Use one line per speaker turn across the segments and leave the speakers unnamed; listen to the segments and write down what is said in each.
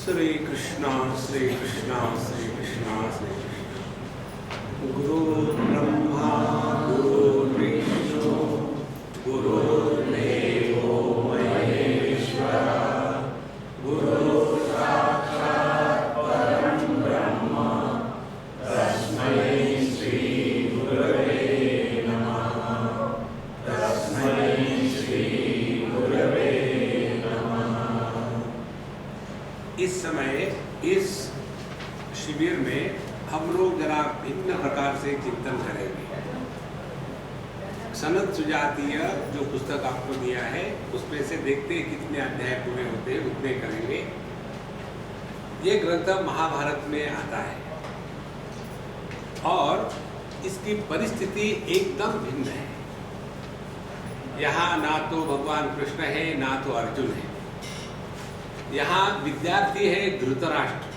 श्री कृष्णा श्री कृष्णा श्री कृष्णा श्री कृष्णा। गुरु ब्रह्मा गुरु विष्णु गुरुर्देवो महेश्वरा गुरु साक्षात् परं ब्रह्म तस्मै श्री गुरवे नमः। तस्मै श्री गुरवे नमः। इस समय इस शिविर में हम लोग जरा भिन्न प्रकार से चिंतन करेंगे। सनद सुजातीय जो पुस्तक आपको दिया है उसमें से देखते हैं कितने अध्याय पूरे होते हैं, उतने करेंगे। ये ग्रंथ महाभारत में आता है और इसकी परिस्थिति एकदम भिन्न है। यहाँ ना तो भगवान कृष्ण है ना तो अर्जुन है। यहाँ विद्यार्थी है धृतराष्ट्र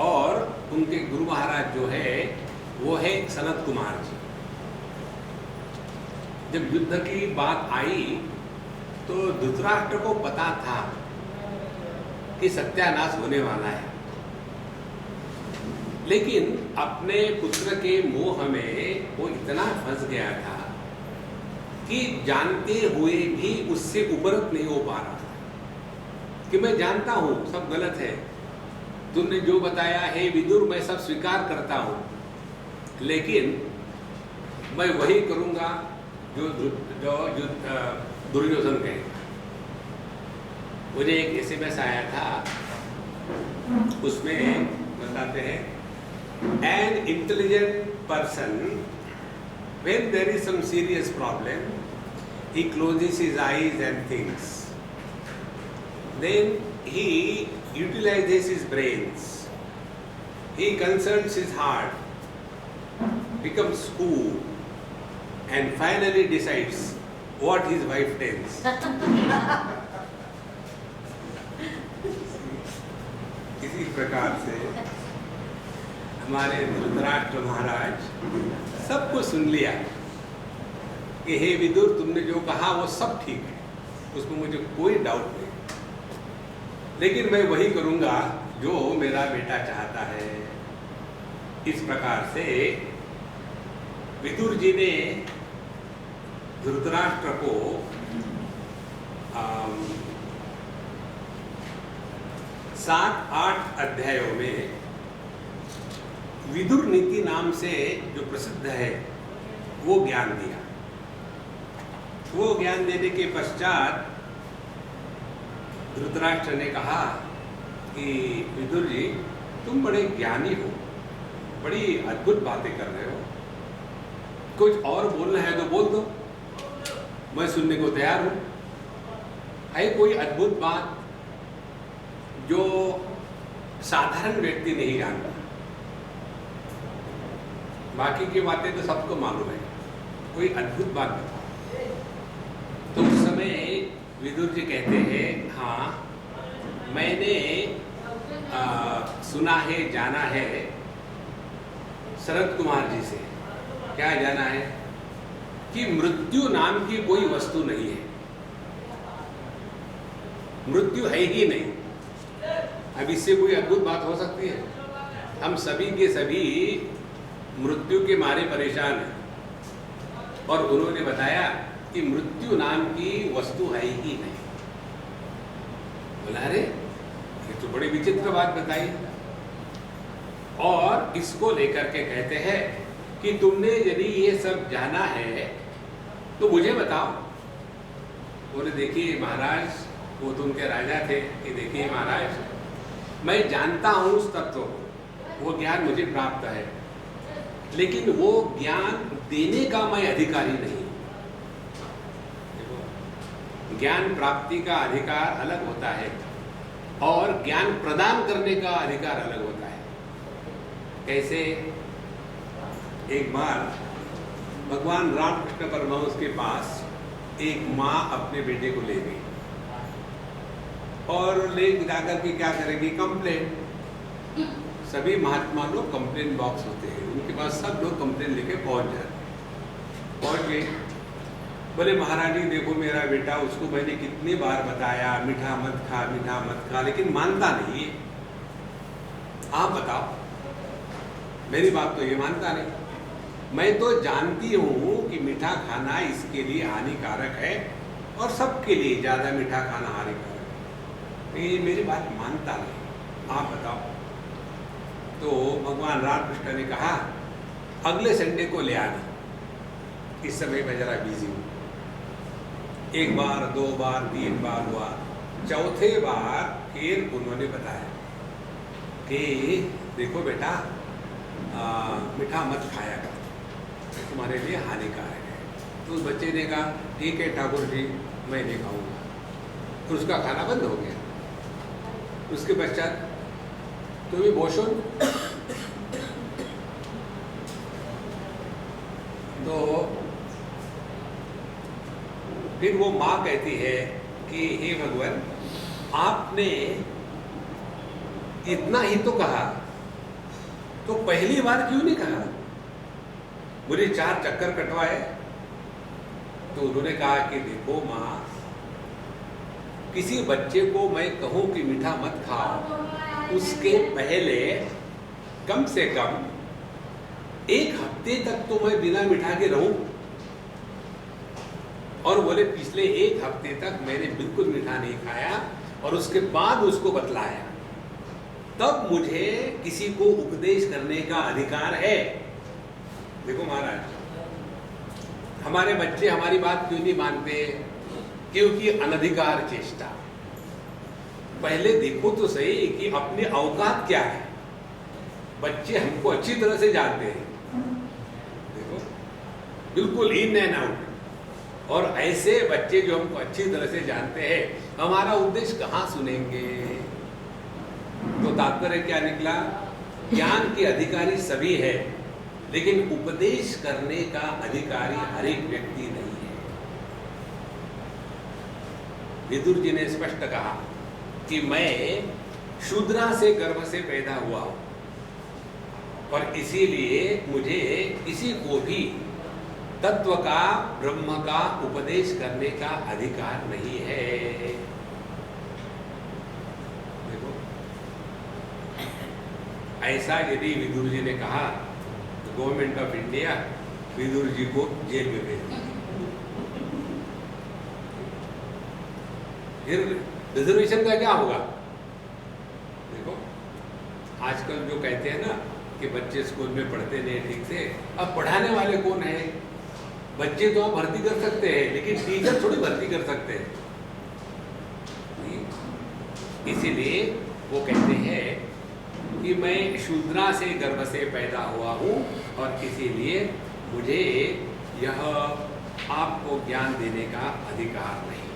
और उनके गुरु महाराज जो है वो है सनत कुमार जी। जब युद्ध की बात आई तो धृतराष्ट्र को पता था कि सत्यानाश होने वाला है, लेकिन अपने पुत्र के मोह में वो इतना फंस गया था कि जानते हुए भी उससे उपरत नहीं हो पा रहा था कि मैं जानता हूं सब गलत है, तुमने जो बताया है विदुर मैं सब स्वीकार करता हूं, लेकिन मैं वही करूंगा जो दुर्योधन कहेगा। मुझे एक एसएमएस आया था, उसमें बताते हैं an intelligent person when there is some serious problem he closes his eyes and thinks, then he utilizes his brains, he consults his heart, becomes cool and finally decides what his wife tells. इसी प्रकार से हमारे धृतराष्ट्र महाराज सबको सुन लिया कि हे विदुर तुमने जो कहा वो सब ठीक है, उसमें मुझे कोई डाउट नहीं, लेकिन मैं वही करूंगा जो मेरा बेटा चाहता है। इस प्रकार से विदुर जी ने धृतराष्ट्र को 7-8 अध्यायों में विदुर नीति नाम से जो प्रसिद्ध है वो ज्ञान दिया। वो ज्ञान देने के पश्चात धृतराष्ट्र ने कहा कि विदुर जी तुम बड़े ज्ञानी हो, बड़ी अद्भुत बातें कर रहे हो, कुछ और बोलना है तो बोल दो, मैं सुनने को तैयार हूं। है कोई अद्भुत बात जो साधारण व्यक्ति नहीं जानता? बाकी की बातें तो सबको मालूम है, कोई अद्भुत बात बताओ। तो उस समय विदुर जी कहते हैं हाँ मैंने सुना है जाना है शरद कुमार जी से। क्या जाना है? कि मृत्यु नाम की कोई वस्तु नहीं है, मृत्यु है ही नहीं। अब इससे कोई अद्भुत बात हो सकती है? हम सभी के सभी मृत्यु के मारे परेशान है और उन्होंने बताया कि मृत्यु नाम की वस्तु है ही नहीं। बोला रे ये तो बड़ी विचित्र बात बताई। और इसको लेकर के कहते हैं कि तुमने यदि ये सब जाना है तो मुझे बताओ। बोले देखिए महाराज, वो तो उनके राजा थे, कि देखिए महाराज मैं जानता हूं उस तत्व को, वो ज्ञान मुझे प्राप्त है, लेकिन वो ज्ञान देने का मैं अधिकारी नहीं। ज्ञान प्राप्ति का अधिकार अलग होता है और ज्ञान प्रदान करने का अधिकार अलग होता है। कैसे? एक बार भगवान रामकृष्ण परमहंस के पास एक माँ अपने बेटे को ले गई और ले जाकर के क्या करेगी? कंप्लेंट। सभी महात्मा लोग कंप्लेंट बॉक्स होते हैं, उनके पास सब लोग कंप्लेंट लेके पहुंच गए। बोले महाराज जी देखो मेरा बेटा, उसको मैंने कितनी बार बताया मीठा मत खा, मीठा मत खा, लेकिन मानता नहीं है। आप बताओ, मेरी बात तो ये मानता नहीं। मैं तो जानती हूँ कि मीठा खाना इसके लिए हानिकारक है और सबके लिए ज़्यादा मीठा खाना हानिकारक है, ये मेरी बात मानता नहीं। आप बताओ। तो भगवान रामकृष्ण ने कहा अगले संडे को ले आना, इस समय मैं जरा बिजी हूँ। एक बार, दो बार, 3 बार हुआ, चौथे बार फिर उन्होंने बताया कि देखो बेटा मीठा मत खाया कर, तुम्हारे लिए हानिकारक है। तो उस बच्चे ने कहा ठीक है ठाकुर जी, मैं नहीं खाऊंगा। फिर उसका खाना बंद हो गया। उसके पश्चात तुम्हें भोषण, तो फिर वो माँ कहती है कि हे भगवान, आपने इतना ही तो कहा, तो पहली बार क्यों नहीं कहा? मुझे 4 चक्कर कटवाए। तो उन्होंने कहा कि देखो माँ, किसी बच्चे को मैं कहूं कि मीठा मत खाओ, उसके पहले कम से कम 1 हफ्ते तक तो मैं बिना मीठा के रहूं। और बोले पिछले 1 हफ्ते तक मैंने बिल्कुल मीठा नहीं खाया और उसके बाद उसको बतलाया, तब मुझे किसी को उपदेश करने का अधिकार है। देखो महाराज, हमारे बच्चे हमारी बात क्यों नहीं मानते? क्योंकि अनधिकार चेष्टा। पहले देखो तो सही कि अपनी औकात क्या है। बच्चे हमको अच्छी तरह से जानते हैं, देखो बिल्कुल इन एंड आउट। और ऐसे बच्चे जो हमको अच्छी तरह से जानते हैं, हमारा उद्देश्य कहाँ सुनेंगे? तो तात्पर्य क्या निकला? ज्ञान के अधिकारी सभी है, लेकिन उपदेश करने का अधिकारी हर एक व्यक्ति नहीं है। विदुर जी ने स्पष्ट कहा कि मैं शूद्रा से गर्भ से पैदा हुआ हूं और इसीलिए मुझे किसी को भी तत्व का, ब्रह्म का उपदेश करने का अधिकार नहीं है। देखो, ऐसा यदि विदुर जी ने कहा तो government of India Vidur ji को जेल में भेज दिया। फिर रिजर्वेशन का क्या होगा? देखो, आजकल जो कहते हैं ना कि बच्चे स्कूल में पढ़ते नहीं ठीक से, अब पढ़ाने वाले कौन है? बच्चे तो आप भर्ती कर सकते हैं, लेकिन टीचर थोड़ी भर्ती कर सकते हैं। इसीलिए वो कहते हैं कि मैं शूद्रा से गर्भ से पैदा हुआ हूँ और इसीलिए मुझे यह आपको ज्ञान देने का अधिकार नहीं।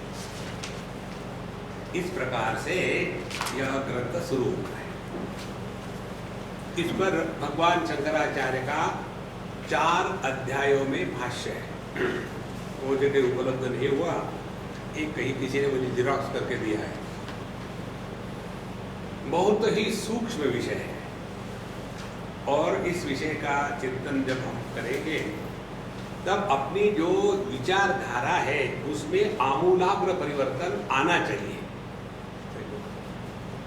इस प्रकार से यह ग्रंथ शुरू होता है। इस पर भगवान शंकराचार्य का 4 अध्यायों में भाष्य है। वो जगह उपलब्ध नहीं हुआ, एक कहीं किसी ने मुझे जिरॉक्स करके दिया है। बहुत ही सूक्ष्म विषय है और इस विषय का चिंतन जब हम करेंगे तब अपनी जो विचारधारा है उसमें आमूलाग्र परिवर्तन आना चाहिए।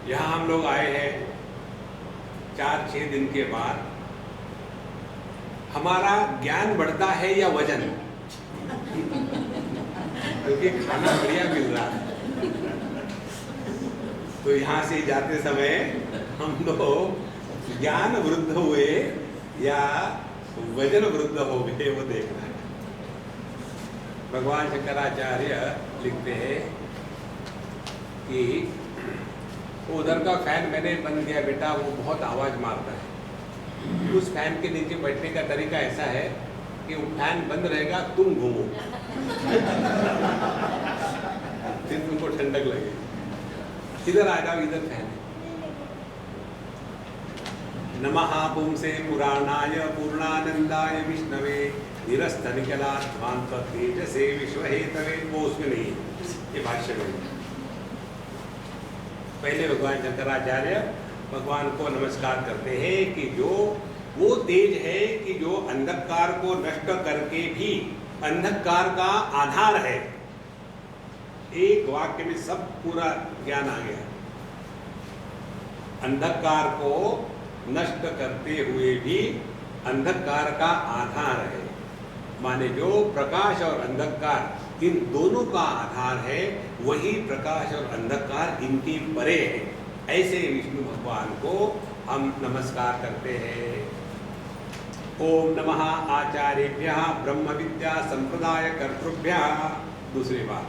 यहाँ हम लोग आए हैं 4-6 दिन के बाद, हमारा ज्ञान बढ़ता है या वजन? क्योंकि खाना बढ़िया मिल रहा है, तो यहाँ से जाते समय हम लोग ज्ञान वृद्ध हुए या वजन वृद्ध हो गए, वो देखना है। भगवान शंकराचार्य लिखते हैं कि उधर का फैन मैंने बंद किया बेटा, वो बहुत आवाज मारता है। उस फैन के नीचे बैठने का तरीका ऐसा है कि वो फैन बंद रहेगा, तुम घूमो फिर तुमको ठंडक लगेगी। इधर आ जाओ, इधर फैन है। नमः पुंसे पुराणाय पूर्णानंदाय विष्णवे निरस्त निकलाध्वांत तेजसे विश्वहेतवे। वो उसमें नहीं है, ये भाष्य में। पहले भगवान शंकराचार्य भगवान को नमस्कार करते हैं कि जो वो तेज है कि जो अंधकार को नष्ट करके भी अंधकार का आधार है। एक वाक्य में सब पूरा ज्ञान आ गया। अंधकार को नष्ट करते हुए भी अंधकार का आधार है, माने जो प्रकाश और अंधकार इन दोनों का आधार है, वही प्रकाश और अंधकार इनकी परे है। ऐसे विष्णु भगवान को हम नमस्कार करते हैं। ओम नमः आचार्येभ्यः ब्रह्म विद्या संप्रदाय कर्तृभ्यः। दूसरी बात,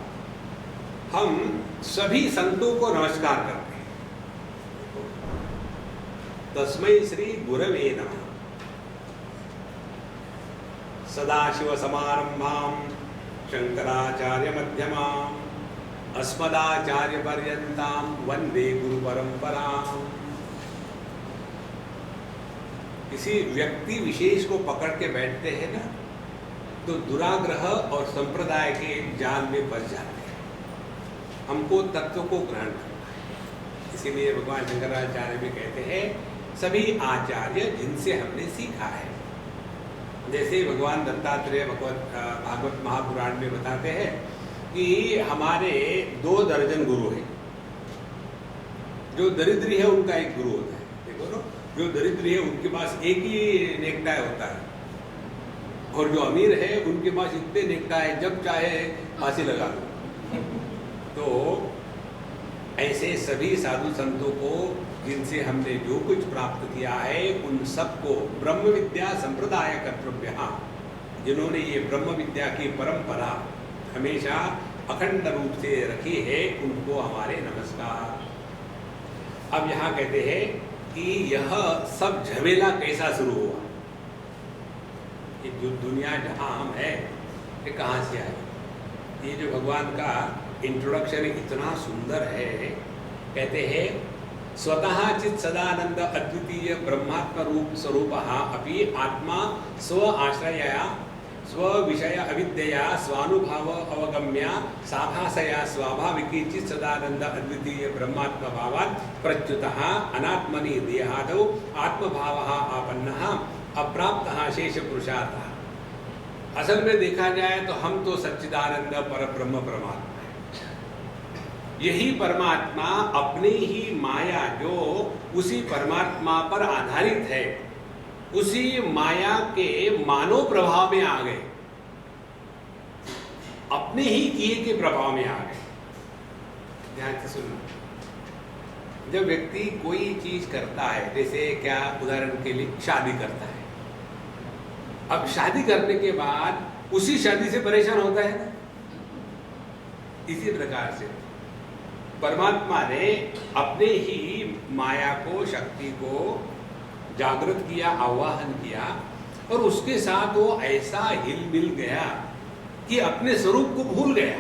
हम सभी संतों को नमस्कार करते हैं। तस्मै श्री गुरवे नमः। सदाशिव समारंभां शंकराचार्य मध्यमां अस्मदाचार्य पर्यन्तां वंदे गुरु परंपरां। किसी व्यक्ति विशेष को पकड़ के बैठते हैं ना, तो दुराग्रह और संप्रदाय के जाल में फंस जाते हैं। हमको तत्व को ग्रहण करना है। इसीलिए भगवान शंकराचार्य भी कहते हैं सभी आचार्य जिनसे हमने सीखा है। जैसे भगवान दत्तात्रेय भागवत महापुराण में बताते हैं कि हमारे 2 दर्जन गुरु हैं। जो दरिद्री है उनका एक गुरु होता है, देखो ना, जो दरिद्री है उनके पास एक ही नेकटाई होता है, और जो अमीर है उनके पास इतने नेकटाई जब चाहे फांसी लगा दो। तो ऐसे सभी साधु संतों को जिनसे हमने जो कुछ प्राप्त किया है, उन सबको ब्रह्म विद्या संप्रदाय कर्तृभ्यः, जिन्होंने ये ब्रह्म विद्या की परंपरा हमेशा अखंड रूप से रखी है, उनको हमारे नमस्कार। अब यहाँ कहते हैं कि यह सब झमेला कैसा शुरू हुआ। ये जो दुनिया जहाँ हम हैं, ये कहाँ से आई। ये जो भगवान का इंट्रोडक्शन इतना सुंदर है। कहते हैं स्वतः चित सदानंद अद्वितीय ब्रह्मात्म रूप स्वरूपः अपि आत्मा स्व आश्रयया स्व विषय अविद्यया स्वानुभाव अवगम्य साभासया स्वाभाविकी चित सदानंद अद्वितीय ब्रह्मात्म भावात् प्रच्युतः अनात्मनि देहादौ आत्मभावः आपन्नः अप्राप्तः शेष पुरुषार्थः। असल में देखा जाए तो हम तो सच्चिदानंद परब्रह्म परमात्मा, यही परमात्मा अपने ही माया जो उसी परमात्मा पर आधारित है, उसी माया के मानव प्रभाव में आ गए, अपने ही किए के प्रभाव में आ गए। ध्यान से सुनना। जब व्यक्ति कोई चीज करता है, जैसे क्या उदाहरण के लिए शादी करता है, अब शादी करने के बाद उसी शादी से परेशान होता है ना, इसी प्रकार से परमात्मा ने अपने ही माया को, शक्ति को जागृत किया, आवाहन किया, और उसके साथ वो ऐसा हिल मिल गया कि अपने स्वरूप को भूल गया।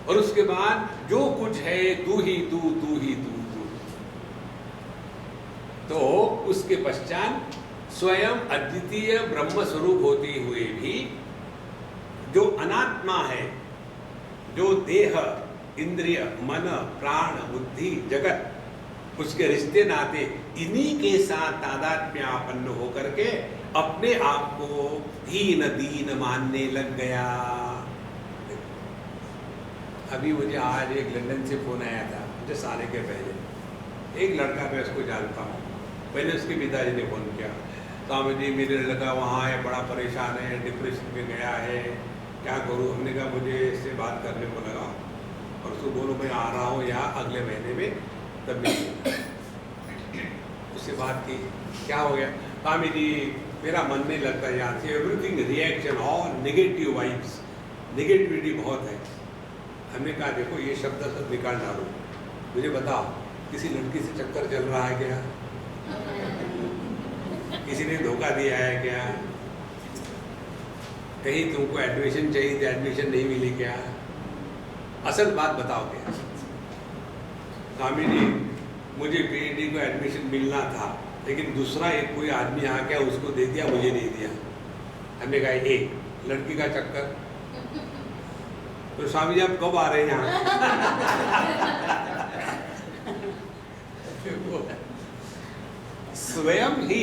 और उसके बाद जो कुछ है तू ही तू, तू ही तू, तू। तो उसके पश्चात स्वयं अद्वितीय ब्रह्म स्वरूप होते हुए भी जो अनात्मा है, जो देह, इंद्रिय, मन, प्राण, बुद्धि, जगत, उसके रिश्ते नाते इन्हीं के साथ तादात्म्यापन्न होकर के अपने आप को हीन दीन मानने लग गया। अभी मुझे आज एक लंदन से फोन आया था, मुझे साल के पहले। एक लड़का, मैं उसको जानता हूँ, पहले उसके पिताजी ने फोन किया, स्वामी जी मेरे लड़का वहाँ है, बड़ा परेशान है, डिप्रेशन में गया है, क्या करूँ। हमने कहा मुझे इससे बात करने को लगा, और उसको बोलो मैं आ रहा हूँ यहाँ अगले महीने में, तब भी उससे बात की। क्या हो गया? स्वामी जी मेरा मन नहीं लगता यहाँ से, everything reaction, all negative vibes, negativity बहुत है। हमने कहा देखो ये शब्द सब निकाल डालो, मुझे बताओ किसी लड़की से चक्कर चल रहा है क्या? किसी ने धोखा दिया है क्या? कहीं तुमको एडमिशन चाहिए तो एडमिशन नहीं मिली क्या? असल बात बताओ क्या? स्वामी जी मुझे पीएचडी को एडमिशन मिलना था, लेकिन दूसरा एक कोई आदमी आ गया, उसको दे दिया, मुझे नहीं दिया। हमने कहा एक लड़की का चक्कर। तो स्वामी जी आप कब आ रहे हैं यहाँ? स्वयं ही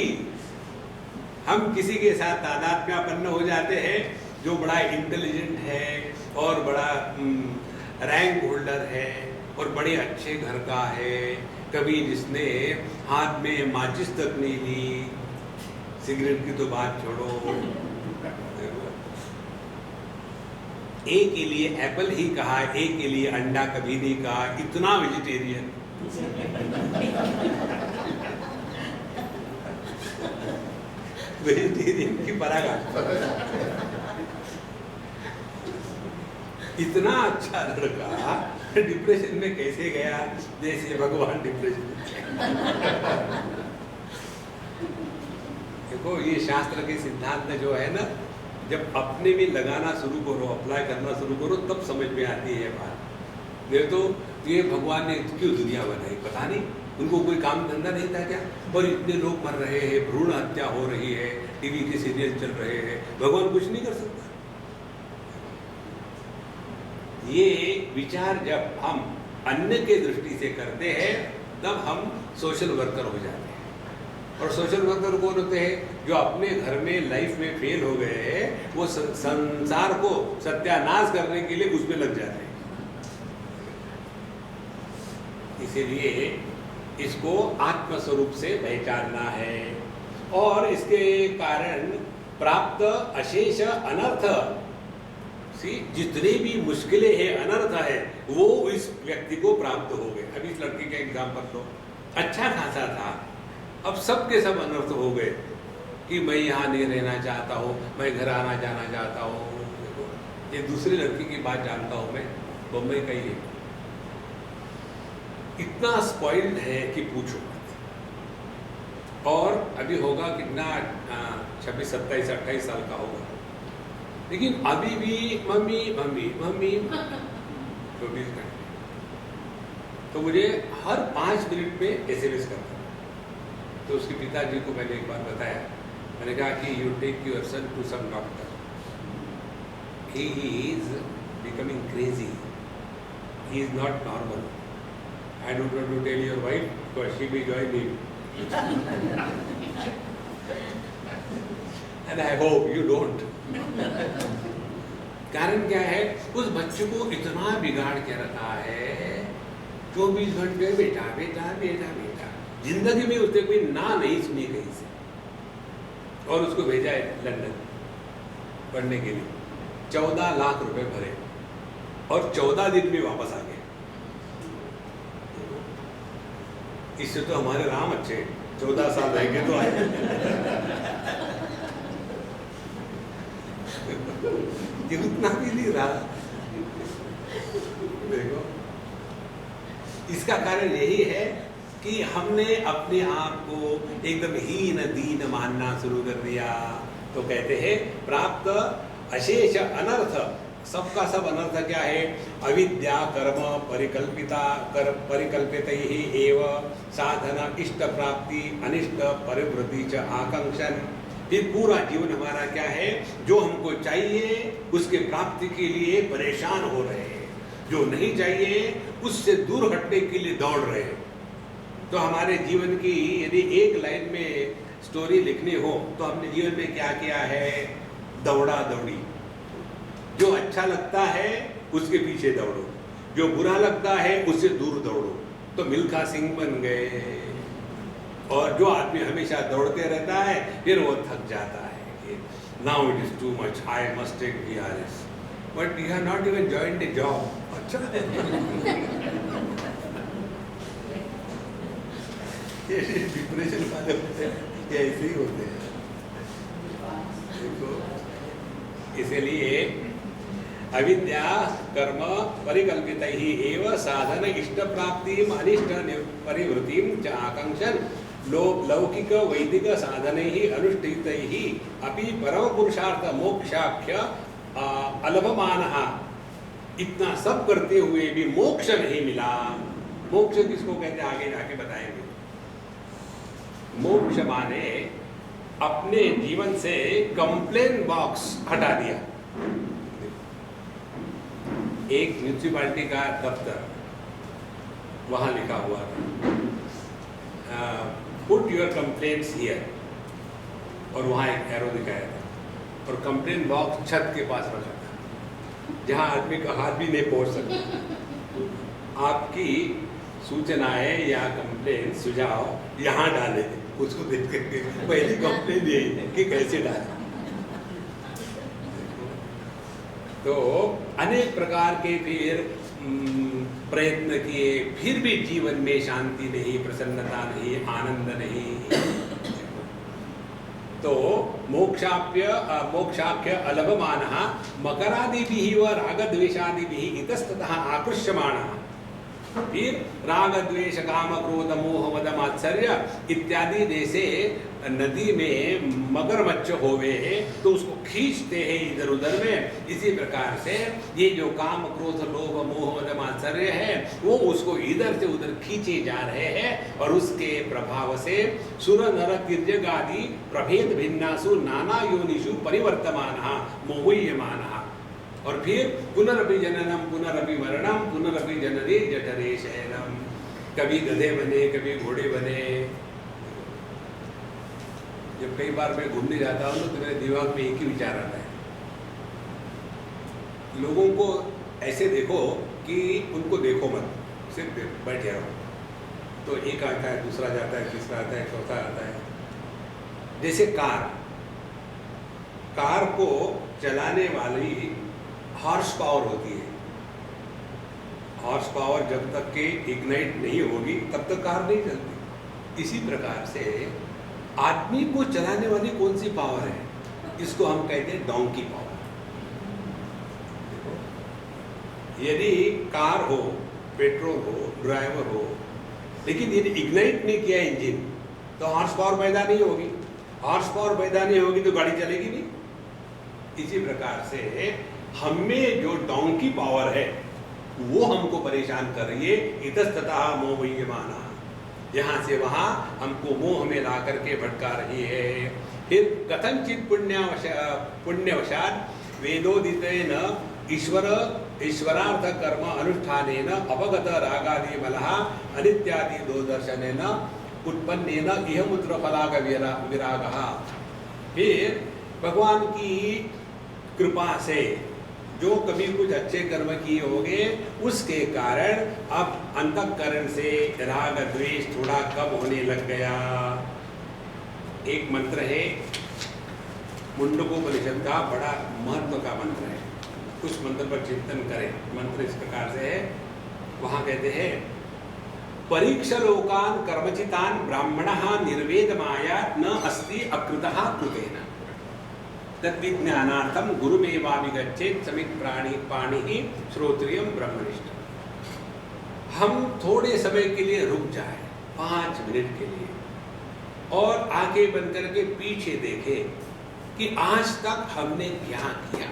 हम किसी के साथ तादात्म्यापन्न हो जाते हैं जो बड़ा इंटेलिजेंट है और बड़ा रैंक होल्डर है और बड़े अच्छे घर का है, कभी जिसने हाथ में माचिस तक नहीं ली, सिगरेट की तो बात छोड़ो, एक के लिए एप्पल ही कहा, एक के लिए अंडा कभी नहीं कहा, इतना वेजिटेरियन। वेजिटेरियन की पराकाष्ठा। इतना अच्छा लड़का डिप्रेशन में कैसे गया, जैसे भगवान डिप्रेशन में। देखो ये शास्त्र के सिद्धांत जो है ना, जब अपने में लगाना शुरू करो, अप्लाई करना शुरू करो, तब समझ में आती है बात। नहीं तो ये भगवान ने क्यों दुनिया बनाई, पता नहीं, उनको कोई काम धंधा नहीं था क्या? और इतने लोग मर रहे हैं, भ्रूण हत्या हो रही है, टीवी के सीरियल चल रहे हैं, भगवान कुछ नहीं कर सकता? ये विचार जब हम अन्य के दृष्टि से करते हैं, तब हम सोशल वर्कर हो जाते हैं। और सोशल वर्कर कौन होते हैं? जो अपने घर में लाइफ में फेल हो गए हैं, वो संसार को सत्यानाश करने के लिए उसमें लग जाते हैं। इसीलिए इसको आत्मस्वरूप से पहचानना है, और इसके कारण प्राप्त अशेष अनर्थ, जितने भी मुश्किलें हैं, अनर्थ है, वो इस व्यक्ति को प्राप्त हो गए। अभी इस लड़के का एग्जाम्पल लो, अच्छा खासा था, अब सब के सब अनर्थ हो गए कि मैं यहाँ नहीं रहना चाहता हूँ, मैं घर आना जाना चाहता हूँ। देखो ये दूसरी लड़की की बात जानता हूँ मैं, बम्बई का ही है, इतना स्पॉइल्ड है कि पूछो मत। और अभी होगा कितना 26, 27, 28 साल का होगा, लेकिन अभी भी मम्मी मम्मी मम्मी 24 घंटे। तो मुझे हर 5 मिनट में SMS करता है। तो उसके पिताजी को मैंने एक बार बताया, मैंने कहा कि you take your son to some doctor, he is becoming crazy, he is not normal. I don't want to tell your wife because she will join me, and I hope you don't. कारण क्या है, उस बच्चे को इतना बिगाड़ के रखा है, 24 घंटे बेटा बेटा बेटा बेटा, जिंदगी में उसने कोई ना नहीं सुनी कहीं से। और उसको भेजा है लंदन पढ़ने के लिए, 14 लाख रुपए भरे और 14 दिन में वापस आ गए। इससे तो हमारे राम अच्छे, 14 साल रह गए तो आए। ये उतना भी नहीं रहा। देखो इसका कारण यही है कि हमने अपने आप को एकदम हीन दीन मानना शुरू कर दिया। तो कहते हैं प्राप्त अशेष अनर्थ, सबका सब अनर्थ क्या है? अविद्या कर्म परिकल्पित ही एव साधन इष्ट प्राप्ति अनिष्ट परिवृत्ति च आकांक्षन। फिर पूरा जीवन हमारा क्या है? जो हमको चाहिए उसके प्राप्ति के लिए परेशान हो रहे हैं, जो नहीं चाहिए उससे दूर हटने के लिए दौड़ रहे हैं। तो हमारे जीवन की यदि एक लाइन में स्टोरी लिखनी हो तो हमने जीवन में क्या किया है? दौड़ा दौड़ी। जो अच्छा लगता है उसके पीछे दौड़ो, जो बुरा लगता है उससे दूर दौड़ो। तो मिल्खा सिंह बन गए। और जो आदमी हमेशा दौड़ते रहता है फिर वो थक जाता है कि now it is too much, I must take VRS, but you have not even joined the job. अच्छा डिप्रेशन वाले होते हैं, ऐसे ही होते हैं। देखो इसलिए अविद्या कर्म परिकल्पित ही एव साधन इष्ट प्राप्ति अनिष्ट परिवृत्ति च आकांक्षन लौकिक वैदिक साधन ही अनुष्ठित ही अपि परम पुरुषार्थ मोक्षाख्य अलभमान। इतना सब करते हुए भी मोक्ष नहीं मिला। मोक्ष किसको कहते हैं आगे जाके बताएंगे। मोक्ष माने अपने जीवन से कंप्लेन बॉक्स हटा दिया। एक म्यूनिसिपालिटी का दफ्तर, वहां लिखा हुआ था पुट योर कंप्लेंट्स हियर। और वहाँ एक एरो दिखाया था और कंप्लेन बॉक्स छत के पास रखा था जहाँ आदमी का हाथ भी नहीं पहुँच सकता। आपकी सूचनाएं या कंप्लेन सुझाव यहाँ डाले, उसको देख करके पहली कंप्लेन यही है कि कैसे डालें। तो अनेक प्रकार के फिर प्रयत्न किए, फिर भी जीवन में शांति नहीं, प्रसन्नता नहीं, आनंद नहीं। तो मोक्षाख्य अलभमानः मकरादिभिः व रागद्वेषादिभिः इतस्ततः आकृष्यमाणः। फिर राग द्वेष काम क्रोध मोह मद मात्सर्य इत्यादि जैसे नदी में मगरमच्छ होवे तो उसको खींचते हैं इधर उधर में, इसी प्रकार से ये जो काम क्रोध लोभ मोह मद मात्सर्य है वो उसको इधर से उधर खींचे जा रहे हैं और उसके प्रभाव से सुर नर तिर्यक आदि प्रभेद भिन्नासु नाना योनिषु परिवर्तमानः मोह्यमानः। और फिर पुनरपि जननम पुनरपि मरणम पुनरपि जननी जठरे शयनम, कभी गधे बने कभी घोड़े बने। जब कई बार मैं घूमने जाता हूँ तो मेरे दिमाग में एक ही विचार आता है, लोगों को ऐसे देखो कि उनको देखो मत, सिर्फ बैठे रहो। तो एक आता है, दूसरा जाता है, तीसरा आता है, चौथा आता है। जैसे कार को चलाने वाली हॉर्स पावर होती है। हॉर्स पावर जब तक के इग्नाइट नहीं होगी तब तक कार नहीं चलती। इसी प्रकार से आदमी को चलाने वाली कौन सी पावर है, इसको हम कहते हैं डोंकी पावर। यदि कार हो, पेट्रोल हो, ड्राइवर हो, लेकिन यदि इग्नाइट नहीं किया इंजन तो हॉर्स पावर पैदा नहीं होगी। हॉर्स पावर पैदा नहीं होगी तो गाड़ी चलेगी नहीं। इसी प्रकार से हमें जो डोंकी पावर है वो हमको परेशान कर रही है। इतस्ततः मोह्यमानः, यहाँ से वहाँ हमको मोह में ला करके भटका रही है। फिर कथंचित पुण्यवशात वेदोदितेन ईश्वरार्थ कर्म अनुष्ठानेन अपगत रागादि मलः अनित्यादि दोदर्शनेन उत्पन्नेन इह मुद्र फलाग विरागः। फिर भगवान की कृपा से जो कभी कुछ अच्छे कर्म किए होंगे उसके कारण अब अंतःकरण से राग द्वेष थोड़ा कम होने लग गया। एक मंत्र है मुंडकोपनिषद का, बड़ा महत्व का मंत्र है, उस मंत्र पर चिंतन करें। मंत्र इस प्रकार से है, वहां कहते हैं परीक्षलोकान कर्मचितान ब्राह्मणः निर्वेदमायात् न अस्ति अकृतः कृतेन तद्विज्ञानार्थम गुरुमेवाभिगच्छेत् समित पाणिः श्रोत्रियम ब्रह्मनिष्ठ। हम थोड़े समय के लिए रुक जाए, 5 मिनट के लिए, और आंखें बंद करके पीछे देखें कि आज तक हमने क्या किया।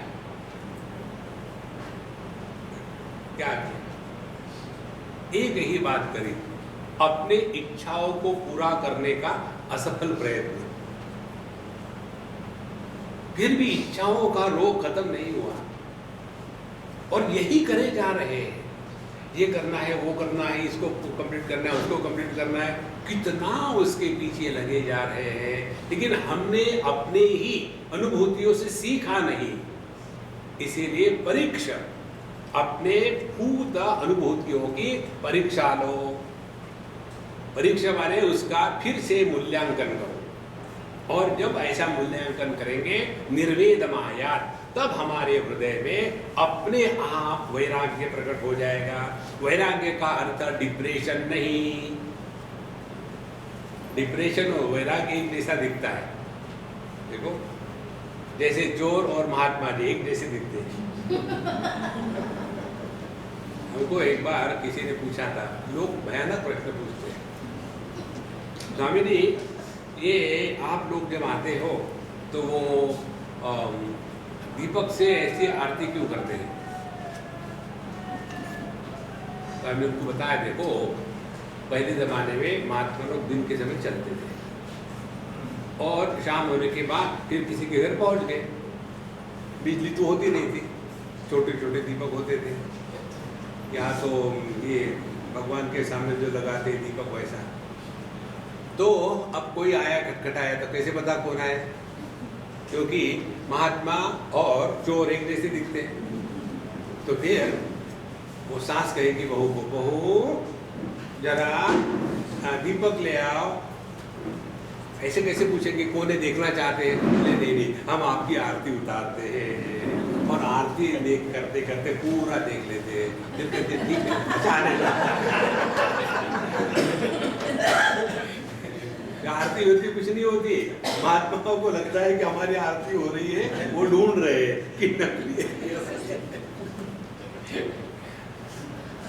एक ही बात करी, अपने इच्छाओं को पूरा करने का असफल प्रयत्न। फिर भी इच्छाओं का रोग खत्म नहीं हुआ और यही करे जा रहे हैं। ये करना है, वो करना है, इसको कंप्लीट करना है, उसको कंप्लीट करना है, कितना उसके पीछे लगे जा रहे हैं, लेकिन हमने अपने ही अनुभूतियों से सीखा नहीं। इसीलिए परीक्षा, अपने भूत अनुभूतियों की परीक्षा लो। परीक्षा माने उसका फिर से मूल्यांकन करो, और जब ऐसा मूल्यांकन करेंगे निर्वेदमायात्, तब हमारे हृदय में अपने आप वैराग्य प्रकट हो जाएगा। वैराग्य का अर्थ डिप्रेशन नहीं। डिप्रेशन और वैराग्य एक जैसा दिखता है। देखो, जैसे चोर और महात्मा जी एक जैसे दिखते हैं। हमको एक बार किसी ने पूछा था, लोग भयानक प्रश्न पूछते हैं, स्वामी जी ये आप लोग जब आते हो तो वो दीपक से ऐसी आरती क्यों करते हैं? तो हमने उनको बताया, देखो पहले ज़माने में महात्मा लोग दिन के समय चलते थे और शाम होने के बाद फिर किसी के घर पहुंच गए। बिजली तो होती नहीं थी, छोटे छोटे दीपक होते थे। यहाँ तो ये भगवान के सामने जो लगाते दीपक वैसा। तो अब कोई आया, खटखटाया, तो कैसे पता कौन आया? क्योंकि महात्मा और चोर एक जैसे दिखते हैं। तो फिर वो सास कहेगी बहू को, बहू जरा दीपक ले आओ। ऐसे कैसे पूछेंगे, कोने देखना चाहते हैं? नहीं नहीं नहीं, हम आपकी आरती उतारते हैं और आरती देख करते करते पूरा देख लेते हैं। फिर कहते ठीक है जाने दो। आरती होती कुछ नहीं होती, महात्माओं को लगता है कि हमारी आरती हो रही है, वो ढूंढ रहे हैं कि नकली।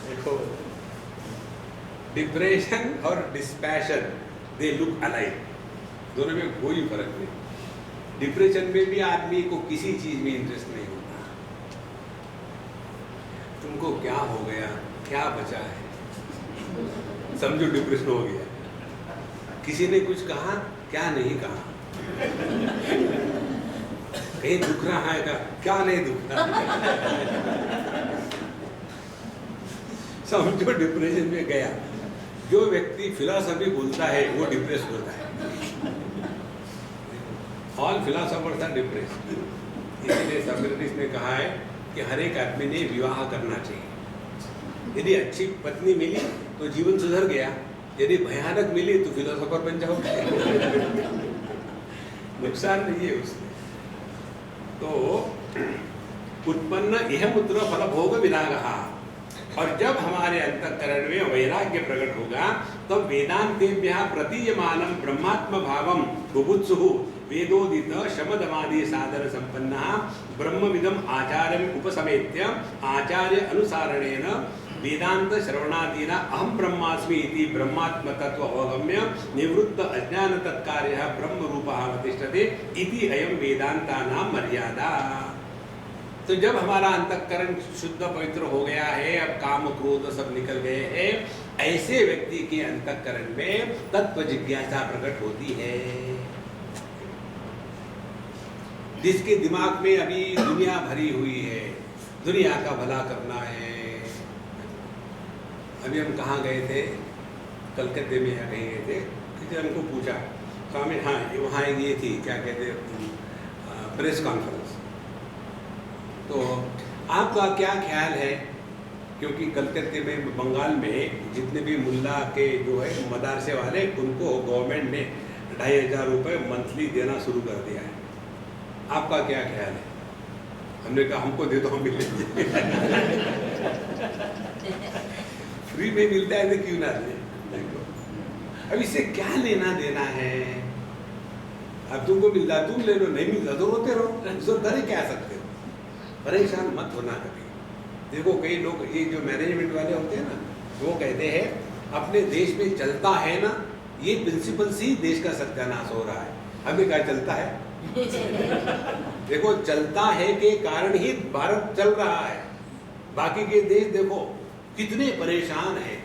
देखो, डिप्रेशन और डिस्पैशन दे लुक अलाइक, दोनों में कोई फर्क नहीं। डिप्रेशन में भी आदमी को किसी चीज में इंटरेस्ट नहीं होता। तुमको क्या हो गया, क्या बचा है, समझो डिप्रेशन हो गया। किसी ने कुछ कहा, क्या नहीं कहा, कहीं दुख रहा है क्या नहीं दुख रहा। समझो डिप्रेशन में गया। जो व्यक्ति फिलॉसफी बोलता है वो डिप्रेस होता है। All philosophers are depressed. इसलिए सोक्रेटिस ने कहा है कि हर एक आदमी ने विवाह करना चाहिए। यदि अच्छी पत्नी मिली तो जीवन सुधर गया, यदि भयानक मिली तो फिलोसोफर बन जाओगे। नुकसान नहीं है उसमें। तो उत्पन्न यह मुद्रा फल भोग विरागः, और जब हमारे अंतःकरण में वैराग्य प्रकट होगा तो वेदांतेभ्यः प्रतीयमानं ब्रह्मात्म भावं बुभुत्सुः वेदोदित शमदमादि साधन संपन्नः ब्रह्मविदम् आचार्यम् उपसमेत्य आचार्य अनुसारणेन वेदांत श्रवणादीना अहम ब्रह्मास्मि इति ब्रह्मात्म तत्व अवगम्य निवृत्त अज्ञान तत्कार्यः ब्रह्म रूपः अवतिष्ठते इति अयं वेदांतानां मर्यादा। तो जब हमारा अंतःकरण शुद्ध पवित्र हो गया है, अब काम क्रोध सब निकल गए हैं, ऐसे व्यक्ति के अंतःकरण में तत्व जिज्ञासा प्रकट होती है। जिसके दिमाग में अभी दुनिया भरी हुई है, दुनिया का भला करना है। अभी हम कहाँ गए थे, कलकत्ते में या कहीं गए थे, किसी ने हमको पूछा, स्वामी हाँ वहाँ ये थी क्या कहते प्रेस कॉन्फ्रेंस, तो आपका क्या ख्याल है, क्योंकि कलकत्ते में बंगाल में जितने भी मुल्ला के जो है मदरसे वाले, उनको गवर्नमेंट ने 2500 रुपये मंथली देना शुरू कर दिया है। आपका क्या ख्याल है? हमने कहा हमको दे दो, हम मिल लेंगे। फ्री में मिलता है तो क्यों ना दे। देखो अब इससे क्या लेना देना है। अब तुमको मिलता तुम ले लो, नहीं मिलता तो रोते रहो, उसको डरे क्या सकते हो। परेशान मत होना कभी। देखो कई लोग ये जो मैनेजमेंट वाले होते हैं ना, वो कहते हैं अपने देश में चलता है ना, ये प्रिंसिपल से ही देश का सत्यानाश हो रहा है। हमें क्या चलता है? देखो चलता है के कारण ही भारत चल रहा है। बाकी के देश देखो कितने परेशान हैं।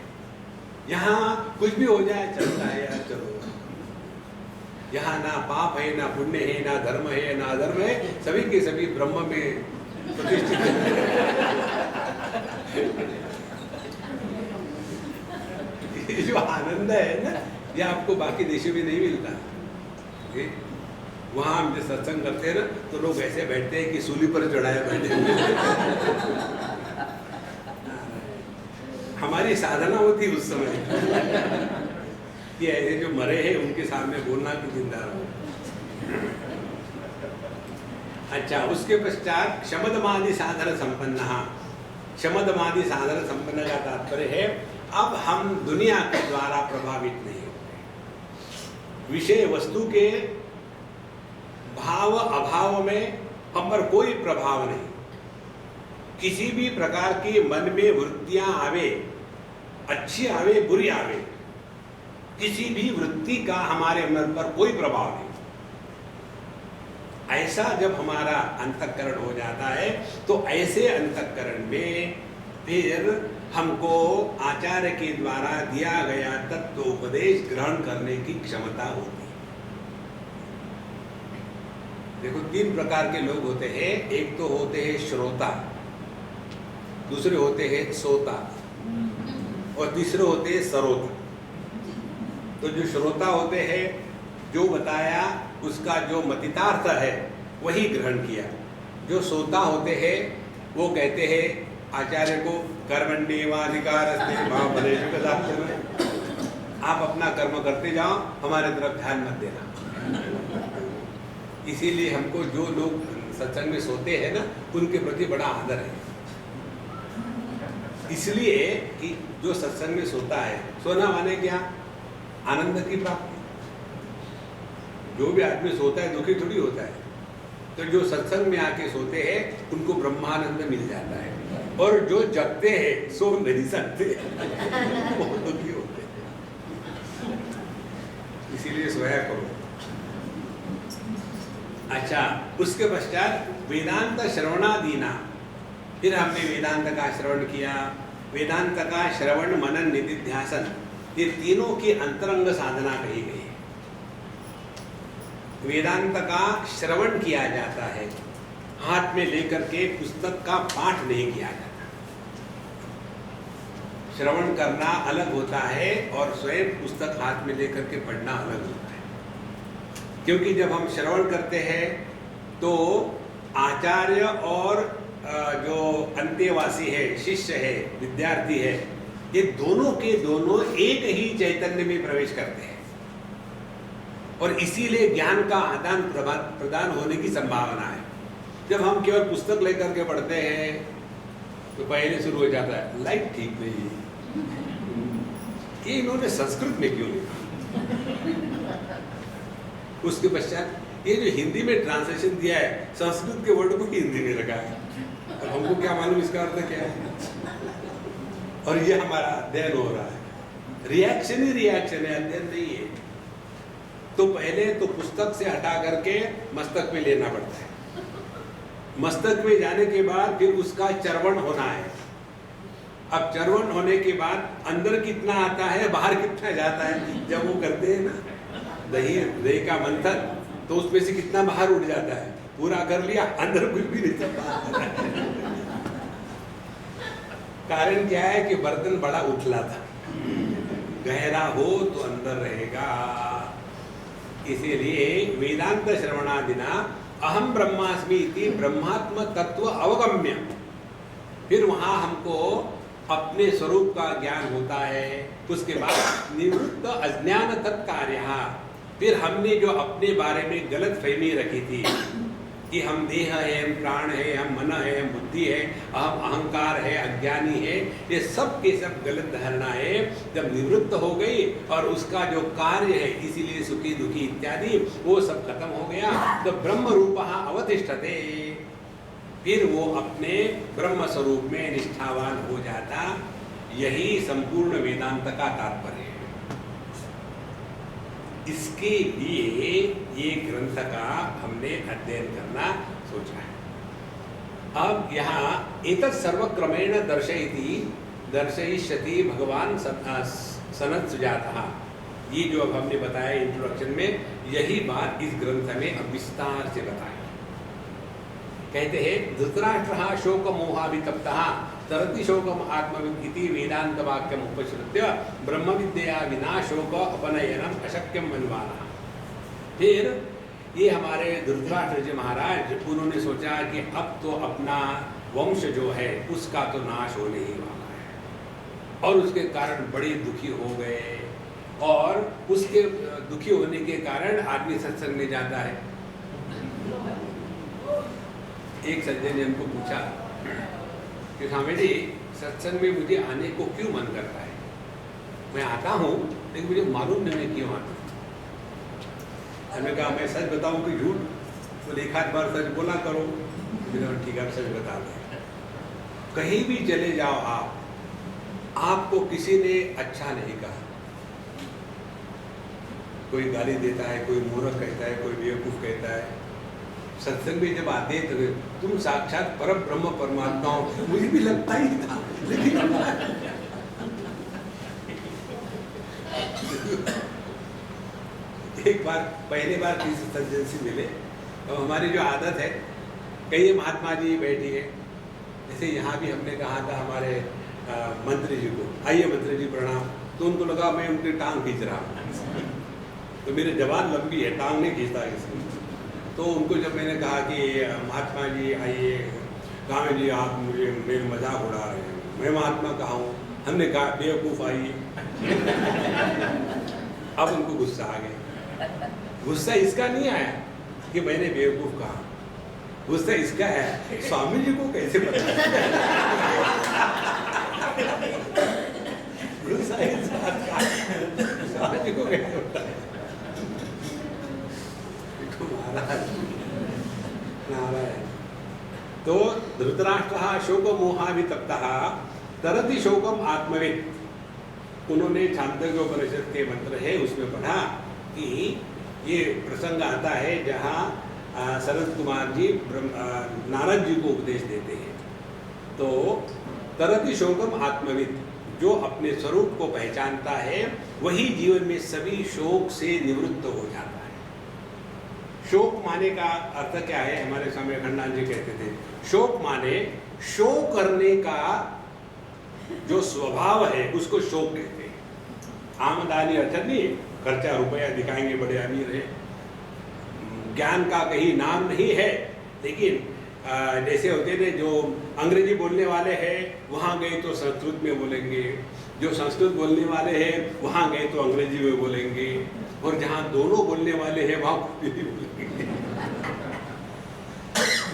यहाँ कुछ भी हो जाए चलता है यार, चलो यहाँ ना पाप है ना पुण्य है ना धर्म है ना अधर्म है, सभी के सभी ब्रह्म में प्रतिष्ठित है। जो आनंद है ना, ये आपको बाकी देशों में नहीं मिलता। वहाँ हम जो सत्संग करते हैं ना, तो लोग ऐसे बैठते हैं कि सूली पर चढ़ाए बैठे। हमारी साधना होती उस समय कि ऐसे जो मरे हैं उनके सामने बोलना कि जिंदा रहो। अच्छा, उसके पश्चात शमदमादि साधन संपन्न। शमदमादि साधन संपन्न का तात्पर्य है अब हम दुनिया के द्वारा प्रभावित नहीं होते। विषय वस्तु के भाव अभाव में हम पर कोई प्रभाव नहीं। किसी भी प्रकार की मन में वृत्तियां आवे, अच्छी आवे बुरी आवे, किसी भी वृत्ति का हमारे मन पर कोई प्रभाव नहीं। ऐसा जब हमारा अंतःकरण हो जाता है तो ऐसे अंतःकरण में फिर हमको आचार्य के द्वारा दिया गया तत्व उपदेश ग्रहण करने की क्षमता होती है। देखो 3 प्रकार के लोग होते हैं। एक तो होते हैं श्रोता, दूसरे होते हैं सोता, और तीसरे होते हैं सरोता। तो जो श्रोता होते हैं, जो बताया उसका जो मतितार्थ है वही ग्रहण किया। जो श्रोता होते हैं वो कहते हैं आचार्य को कर्मण्येवाधिकारस्ते मा फलेषु कदाचन, आप अपना कर्म करते जाओ, हमारे तरफ ध्यान मत देना। इसीलिए हमको जो लोग सत्संग में सोते हैं ना, उनके प्रति बड़ा आदर है। इसलिए कि जो सत्संग में सोता है, सोना माने क्या? आनंद की प्राप्ति। जो भी आदमी सोता है दुखी थोड़ी होता है। तो जो सत्संग में आके सोते हैं उनको ब्रह्मानंद मिल जाता है, और जो जगते हैं सो नहीं सकते वो दुखी होते हैं। इसीलिए सोया करो। अच्छा, उसके पश्चात वेदांत श्रवणादीना, फिर हमने वेदांत का श्रवण किया। वेदांत का श्रवण मनन निधिध्यासन, ये तीनों की अंतरंग साधना कही गई है। वेदांत का श्रवण किया जाता है, हाथ में लेकर के पुस्तक का पाठ नहीं किया जाता। श्रवण करना अलग होता है और स्वयं पुस्तक हाथ में लेकर के पढ़ना अलग होता है। क्योंकि जब हम श्रवण करते हैं तो आचार्य और जो अंतेवासी है, शिष्य है, विद्यार्थी है, ये दोनों के दोनों एक ही चैतन्य में प्रवेश करते हैं, और इसीलिए ज्ञान का आदान प्रदान होने की संभावना है। जब हम केवल पुस्तक लेकर के पढ़ते हैं तो पहले शुरू हो जाता है लाइट ठीक नहीं है, ये इन्होंने संस्कृत में क्यों लिखा। उसके पश्चात ये जो हिंदी में ट्रांसलेशन दिया है, संस्कृत के वर्ड को हिंदी में रखा है, अब हमको क्या मालूम इसका अर्थ क्या है। और ये हमारा अध्ययन हो रहा है, रिएक्शन ही रिएक्शन है, अध्ययन नहीं है। तो पहले तो पुस्तक से हटा करके मस्तक में लेना पड़ता है, मस्तक में जाने के बाद फिर उसका चर्वण होना है। अब चर्वण होने के बाद अंदर कितना आता है, बाहर कितना जाता है। जब वो करते हैं ना दही का मंथन, तो उसमें से कितना बाहर उड़ जाता है, पूरा कर लिया, अंदर कुछ भी नहीं चलता। कारण क्या है कि बर्तन बड़ा उथला था, गहरा हो तो अंदर रहेगा। इसीलिए वेदांत श्रवणादिना अहम ब्रह्मास्मि इति ब्रह्मात्म तत्व अवगम्य, फिर वहां हमको अपने स्वरूप का ज्ञान होता है। उसके बाद निवृत्त अज्ञान तत्कार्य, फिर हमने जो अपने बारे में गलत फहमी रखी थी कि हम देह है, हम प्राण है, हम मन है, हम बुद्धि है, हम अहंकार है, अज्ञानी है, ये सब के सब गलत धारणाएं जब निवृत्त हो गई और उसका जो कार्य है, इसीलिए सुखी दुखी इत्यादि वो सब खत्म हो गया, तो ब्रह्म रूपः अवतिष्ठते, फिर वो अपने ब्रह्म स्वरूप में निष्ठावान हो जाता। यही संपूर्ण वेदांत का तात्पर्य है। इसके लिए ये ग्रंथ का हमने अध्ययन करना सोचा है। अब यहाँ एतत् सर्वक्रमेण दर्शयिष्यति भगवान सनत सुजाता, ये जो अब हमने बताया इंट्रोडक्शन में, यही बात इस ग्रंथ में अब विस्तार से बताई। कहते हैं धृतराष्ट्रः शोक मोहाभितप्तः तरति शोकम आत्मविद् इति वेदांत वाक्यम उपश्रुत्य ब्रह्म विद्या विना शोक अपनयनम अशक्यम मनुवाना। फिर ये हमारे धृतराष्ट्र जी महाराज, उन्होंने सोचा कि अब तो अपना वंश जो है उसका तो नाश होने ही वाला है, और उसके कारण बड़े दुखी हो गए, और उसके दुखी होने के कारण आदमी सत्संग में जाता है। एक सज्जन ने हमको पूछा कि स्वामी जी सत्संग में मुझे आने को क्यों मन करता है, मैं आता हूँ लेकिन मुझे मालूम नहीं मैं क्यों आता हूँ। हमने कहा मैं सच बताऊँ कि झूठ, तो एक आध बार सच बोला करो। ठीक है, सच बता दें। कहीं भी चले जाओ आप, आपको किसी ने अच्छा नहीं कहा, कोई गाली देता है, कोई मूर्ख कहता है, कोई बेवकूफ कहता है। सत्संग में जब आते तो तुम साक्षात परम ब्रह्म परमात्मा हो, मुझे भी लगता ही था, लेकिन एक बार पहली बार किसी सज्जन से मिले, तो हमारी जो आदत है, कई महात्मा जी बैठी है, जैसे यहाँ भी हमने कहा था हमारे मंत्री जी को, आइए मंत्री जी प्रणाम, तो उनको लगा मैं उनकी टांग खींच रहा हूँ, तो मेरी जबान लंबी है, टांग नहीं खींचता किसी। तो उनको जब मैंने कहा कि महात्मा जी आइए, कहा जी आप मुझे मेरे मजाक उड़ा रहे हैं, मैं महात्मा कहा हूँ, हमने कहा बेवकूफ़ आइए। अब उनको गुस्सा आ गया। गुस्सा इसका नहीं आया कि मैंने बेवकूफ़ कहा, गुस्सा इसका है स्वामी जी को कैसे पता। गुस्सा इस बात का स्वामी जी को कैसे पता। नारायण। तो धृतराष्ट्रः शोकमोहाभितप्तः तरति शोकम आत्मवित्। उन्होंने छांदोग्योपनिषद के मंत्र है उसमें पढ़ा कि ये प्रसंग आता है जहाँ सनत कुमार जी नारद जी को उपदेश देते हैं। तो तरति शोकम आत्मवित्, जो अपने स्वरूप को पहचानता है वही जीवन में सभी शोक से निवृत्त हो जाता है। शोक माने का अर्थ क्या है? हमारे स्वामी खंडान जी कहते थे, शोक माने शोक करने का जो स्वभाव है उसको शोक कहते हैं। आमदनी अर्थ नहीं, खर्चा रुपया दिखाएंगे बड़े अमीर है, ज्ञान का कहीं नाम नहीं है। लेकिन जैसे होते थे जो अंग्रेजी बोलने वाले हैं वहाँ गए तो संस्कृत में बोलेंगे, जो संस्कृत बोलने वाले हैं वहाँ गए तो अंग्रेजी में बोलेंगे, और जहाँ दोनों बोलने वाले हैं वहाँ कुछ नहीं बोलेंगे।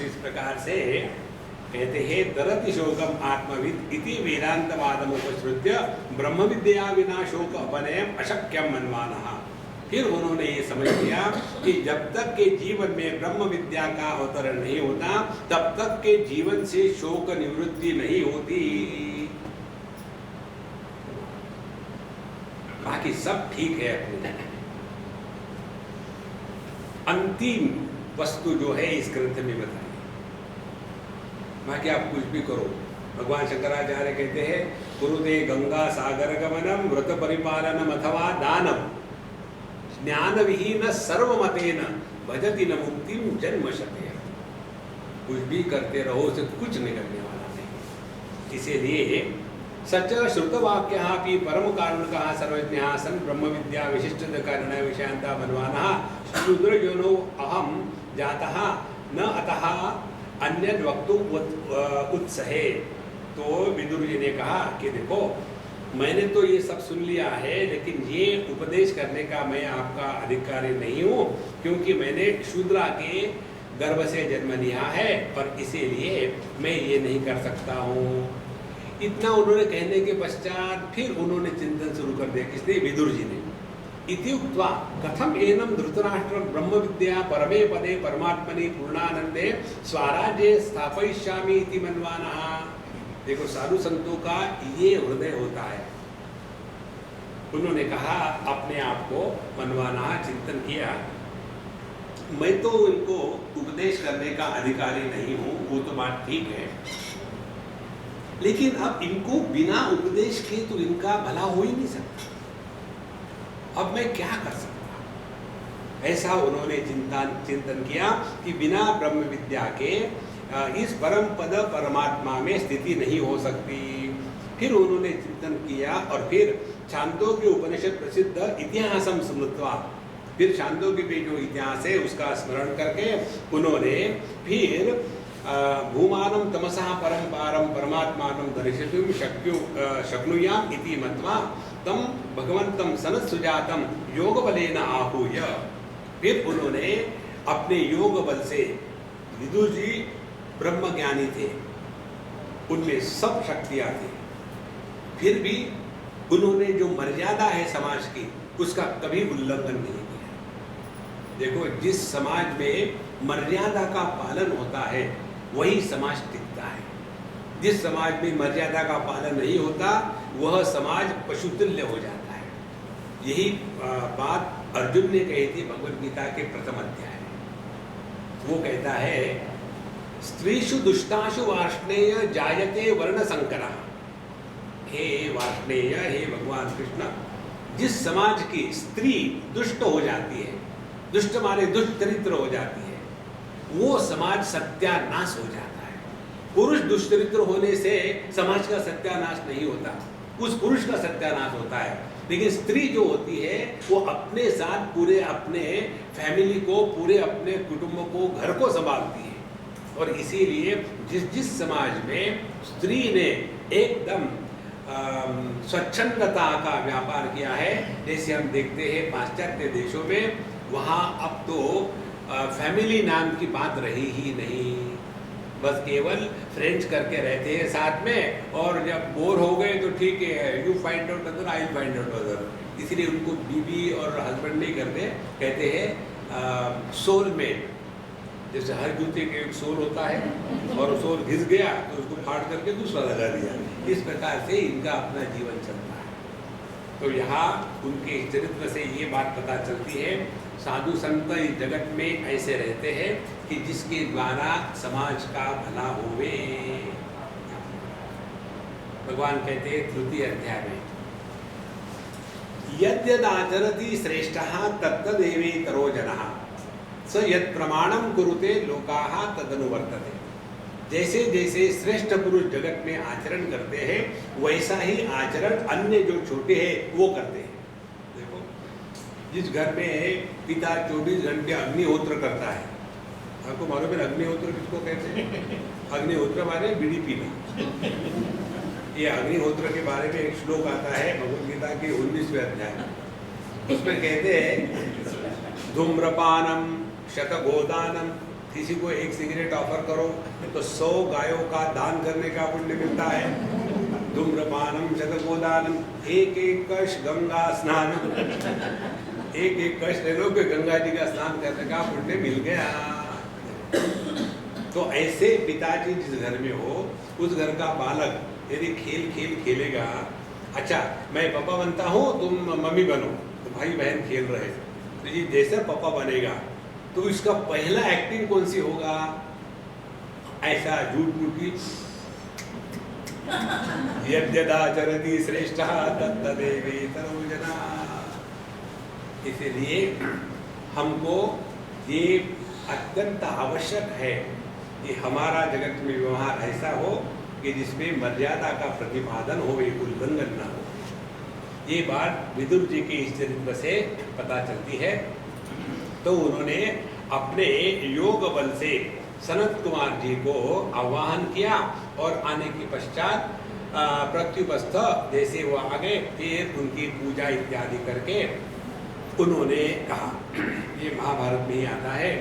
इस प्रकार से कहते हैं तरति शोकम आत्मवित् इति वेदांतवादम उपश्रुत्य ब्रह्म विद्या विना शोक अपनयम अशक्यम मन्वानः। फिर उन्होंने ये समझ लिया कि जब तक के जीवन में ब्रह्म विद्या का अवतरण नहीं होता तब तक के जीवन से शोक निवृत्ति नहीं होती। बाकी सब ठीक है अपने। अंतिम वस्तु जो है इस ग्रंथ में बताई, बाकी आप कुछ भी करो। भगवान शंकराचार्य कहते हैं कुरुते गंगा सागर गमनम व्रत परिपालनम अथवा दानम ज्ञान विहीन सर्वमतेन भजति न मुक्तिम जन्मशते। कुछ भी करते रहो उसे कुछ निकलने वाला नहीं। इसीलिए सच श्रुतवाक्यः परम कारुणिकः सर्वज्ञः सन् ब्रह्म विद्या विशिष्ट कारण विषयांता बनवानः शूद्रयोनो अहम जातः न अतः अन्य वक्तुम उत्सहे। तो विदुर जी ने कहा कि देखो मैंने तो ये सब सुन लिया है, लेकिन ये उपदेश करने का मैं आपका अधिकारी नहीं हूँ, क्योंकि मैंने शूद्रा के गर्भ से जन्म लिया है और इसीलिए मैं ये नहीं कर सकता हूँ। इतना उन्होंने कहने के पश्चात फिर उन्होंने चिंतन शुरू कर दिया। किसने? विदुर जी ने। इति उक्त्वा कथम एनम धृतराष्ट्रं ब्रह्म विद्या परमे पदे परमात्मनि पूर्णानंदे स्वराज्ये स्थापयिष्यामि इति मन्वानः। देखो साधु संतों का ये हृदय होता है। उन्होंने कहा अपने आप को मनवाना, चिंतन किया, मैं तो इनको उपदेश करने का अधिकारी नहीं हूँ, वो तो बात ठीक है, लेकिन अब इनको बिना उपदेश के तो इनका भला हो ही नहीं सकता। अब मैं क्या कर सकता? ऐसा उन्होंने चिंतन किया कि बिना ब्रह्म विद्या के इस परम पद परमात्मा में स्थिति नहीं हो सकती। फिर उन्होंने चिंतन किया और फिर छांदोग्य उपनिषद प्रसिद्ध इतिहासम स्मृत्वा, फिर छांदोग्य में जो इतिहास है उसका स्मरण करके उन्होंने फिर भूमानं तमसः परम पारम परमात्मानं दर्शितुं शक्नुयाम इति मत्वा तम भगवन्तं सनत्सुजातं योग बलेन आहूय। फिर उन्होंने अपने योग बल से, विदुर जी ब्रह्म ज्ञानी थे, उनमें सब शक्तियाँ थी, फिर भी उन्होंने जो मर्यादा है समाज की उसका कभी उल्लंघन नहीं किया। देखो जिस समाज में मर्यादा का पालन होता है वही समाज टिकता है। जिस समाज में मर्यादा का पालन नहीं होता वह समाज पशुतुल्य हो जाता है। यही बात अर्जुन ने कही थी भगवद गीता के प्रथम अध्याय में। वो कहता है स्त्रीषु दुष्टाशु वार्ष्णेय जायते वर्ण संकरः। हे वार्ष्णेय, हे भगवान कृष्ण, जिस समाज की स्त्री दुष्ट हो जाती है, दुष्ट माने दुष्ट चरित्र हो जाती है, वो समाज सत्यानाश हो जाता है। पुरुष दुष्चरित्र होने से समाज का सत्यानाश नहीं होता, उस पुरुष का सत्यानाश होता है। लेकिन स्त्री जो होती है वो अपने साथ पूरे अपने फैमिली को, पूरे अपने कुटुंब को, घर को संभालती है। और इसीलिए जिस समाज में स्त्री ने एकदम स्वच्छंदता का व्यापार किया है, जैसे हम देखते हैं पाश्चात्य देशों में, वहाँ अब तो फैमिली नाम की बात रही ही नहीं। बस केवल फ्रेंड्स करके रहते हैं साथ में, और जब बोर हो गए तो ठीक है, you find out other, I will find out other. इसीलिए उनको बीबी और हस्बैंड नहीं करते, कहते हैं सोलमेट। जैसे हर जूते के एक सोल होता है, और वो सोल घिस गया तो उसको फाड़ करके दूसरा लगा दिया। इस प्रकार से इनका अपना जीवन चलता है। तो यहाँ उनके चरित्र से ये बात पता चलती है, साधु संत इस जगत में ऐसे रहते हैं कि जिसके द्वारा समाज का भला होवे। भगवान कहते हैं तृतीय अध्याय में, यद्यदाचरति श्रेष्ठः तत्तदेवेतरो जनः स यत् प्रमाणम कुरुते लोकाः तदनुवर्तते। जैसे जैसे श्रेष्ठ पुरुष जगत में आचरण करते हैं, वैसा ही आचरण अन्य जो छोटे हैं वो करते हैं। देखो, जिस घर में पिता 24 घंटे अग्निहोत्र करता है, आपको मालूम है अग्निहोत्र किसको कहते हैं? अग्निहोत्र माने बीड़ी पीना। ये अग्निहोत्र के बारे में एक श्लोक आता है भगवद गीता के 19वें अध्याय में। उसमें कहते हैं धूम्रपानम शतगोदानम, किसी को एक सिगरेट ऑफर करो तो 100 गायों का दान करने का पुण्य मिलता है। धूम्रपानम शतगोदानम, एक एक कश गंगा स्नान, एक एक कश ले लो कि गंगा जी का स्नान करने का पुण्य मिल गया। तो ऐसे पिताजी जिस घर में हो, उस घर का बालक यदि खेल खेल खेलेगा, अच्छा मैं पापा बनता हूँ तुम मम्मी बनो, तो भाई बहन खेल रहे, तो ये जैसा पापा बनेगा तो इसका पहला एक्टिंग कौन सी होगा? ऐसा झूठ मूठी, यद्यदाचरति श्रेष्ठः तत्तदेवेतरो जनः। इसलिए हमको ये अत्यंत आवश्यक है कि हमारा जगत में व्यवहार ऐसा हो कि जिसमें मर्यादा का प्रतिपादन हो, एक उल्लंघन न हो। ये बात विदुर जी के इस चरित्र से पता चलती है। तो उन्होंने अपने योग बल से सनत कुमार जी को आह्वान किया, और आने के पश्चात प्रत्युपस्थ जैसे वो आ गए, फिर उनकी पूजा इत्यादि करके उन्होंने कहा, ये महाभारत में ही आता है,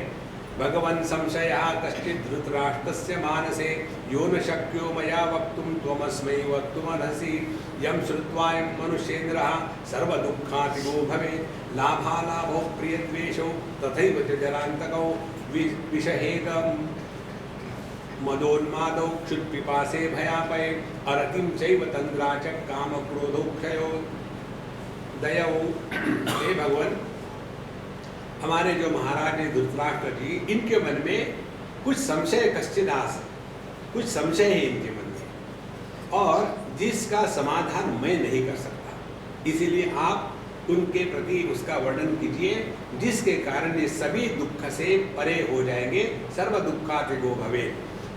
भगवन् संशयः कश्चित् धृतराष्ट्रस्य मानसे यो न शक्यो मया वक्तुं त्वमस्मै वक्तुमर्हसि यं श्रुत्वायं मनुष्येन्द्रः सर्वदुःखातिगो भवेत् लाभालाभो प्रियद्वेषौ तथैव च जरान्तकौ विषहेदं मदोन्मादौ क्षुत्पिपासे भयापये अरतिं चैव तन्द्रा च कामक्रोधौ क्षयो दयौ। हे भगवान, हमारे जो महाराज हैं धृतराष्ट्र जी, इनके मन में कुछ संशय कश्चिदास, कुछ संशय है इनके मन में, और जिसका समाधान मैं नहीं कर सकता। इसीलिए आप उनके प्रति उसका वर्णन कीजिए, जिसके कारण ये सभी दुख से परे हो जाएंगे, सर्व दुखातिगो भवे,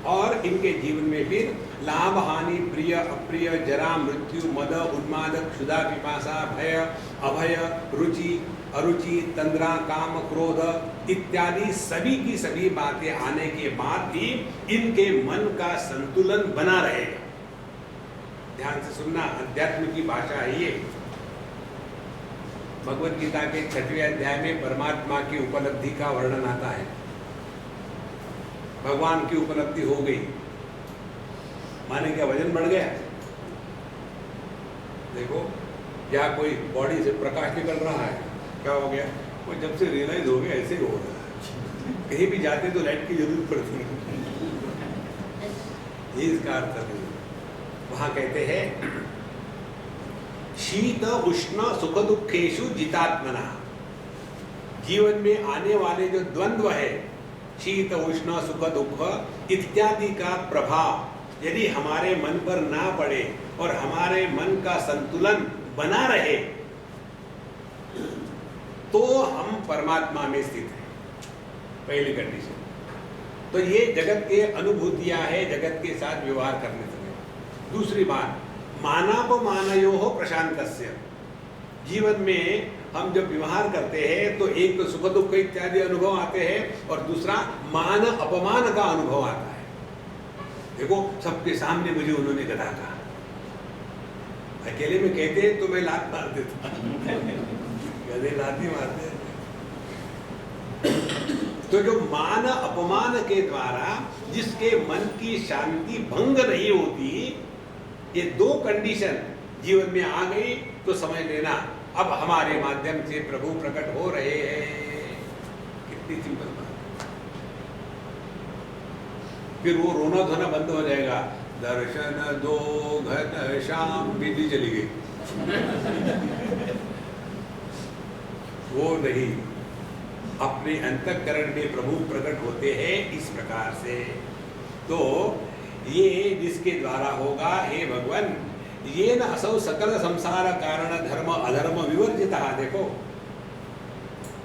और इनके जीवन में फिर लाभ हानि, प्रिय अप्रिय, जरा मृत्यु, मद उन्माद, क्षुधा पिपासा, भय अभय, रुचि अरुचि, तंद्रा, काम, क्रोध इत्यादि सभी की सभी बातें आने के बाद भी इनके मन का संतुलन बना रहेगा। ध्यान से सुनना, अध्यात्म की भाषा है ये। भगवद गीता के 6वें अध्याय में परमात्मा की उपलब्धि का वर्णन आता है। भगवान की उपलब्धि हो गई माने क्या वजन बढ़ गया? देखो, या कोई बॉडी से प्रकाश निकल रहा है, क्या हो गया? वो जब से रियलाइज हो गया ऐसे ही हो रहा है। कहीं भी जाते तो लाइट की जरूरत पड़ती है, ये इसका अर्थ है। वहां कहते हैं शीत उष्ण सुख दुखेषु जितात्मना। जीवन में आने वाले जो द्वंद्व है, शीत उष्ण सुख दुख इत्यादि का प्रभाव यदि हमारे मन पर ना पड़े और हमारे मन का संतुलन बना रहे, तो हम परमात्मा में स्थित हैं, पहली कंडीशन। तो ये जगत के अनुभूतियां है, जगत के साथ व्यवहार करने से। दूसरी बात, मानापमानयोः प्रशांतस्य। जीवन में हम जब व्यवहार करते हैं तो एक तो सुख दुख इत्यादि अनुभव आते हैं और दूसरा मान अपमान का अनुभव आता है। देखो सबके सामने मुझे उन्होंने गधा कहा, अकेले में कहते तो मैं लात मार देता गधे लात ही मारते। तो जो मान अपमान के द्वारा जिसके मन की शांति भंग नहीं होती, ये दो कंडीशन जीवन में आ गई तो समझ लेना अब हमारे माध्यम से प्रभु प्रकट हो रहे हैं। कितनी सिंपल बात। फिर वो रोना धोना बंद हो जाएगा। दर्शन दो घन श्याम, बिजली चली गई। वो नहीं, अपने अंतःकरण में प्रभु प्रकट होते हैं इस प्रकार से। तो ये जिसके द्वारा होगा, हे भगवान, ये न असौ सकल संसार कारण धर्म अधर्म विवर्जिता। देखो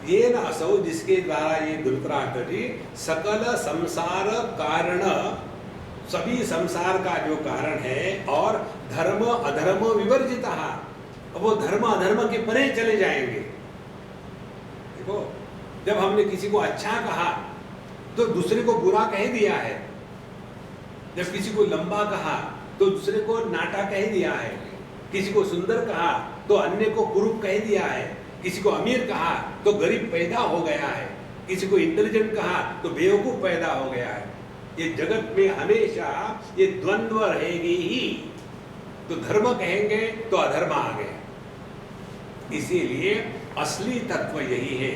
ये न असौ, जिसके द्वारा ये धृतराष्ट्र जी सकल संसार कारण, सभी संसार का जो कारण है, और धर्म अधर्म विवर्जिता, वो धर्म अधर्म के परे चले जाएंगे। देखो जब हमने किसी को अच्छा कहा तो दूसरे को बुरा कह दिया है, जब किसी को लंबा कहा तो दूसरे को नाटा कह दिया है, किसी को सुंदर कहा तो अन्य को कुरूप कह दिया है, किसी को अमीर कहा तो गरीब पैदा हो गया है, किसी को इंटेलिजेंट कहा तो बेवकूफ पैदा हो गया है। ये जगत में हमेशा ये द्वंद्व रहेगी ही। तो धर्म कहेंगे तो अधर्म आ गया। इसीलिए असली तत्व यही है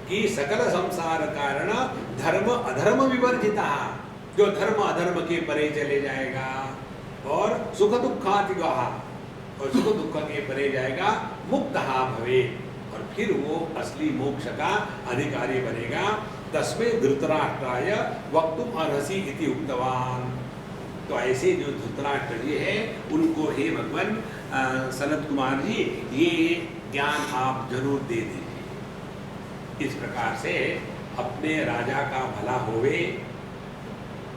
कि सकल संसार कारण धर्म अधर्म विवर्जिता, जो धर्म अधर्म के परे चले जाएगा, और सुख दुखातिगः, और सुख दुख के परे जाएगा, मुक्तः भवेत्, और फिर वो असली मोक्ष का अधिकारी बनेगा। तस्मै धृतराष्ट्राय वक्तुम अर्हसि इति उक्तवान। तो ऐसे जो धृतराष्ट्र जी है उनको हे भगवान सनत कुमार जी, ये ज्ञान आप जरूर दे दीजिए। इस प्रकार से अपने राजा का भला होवे,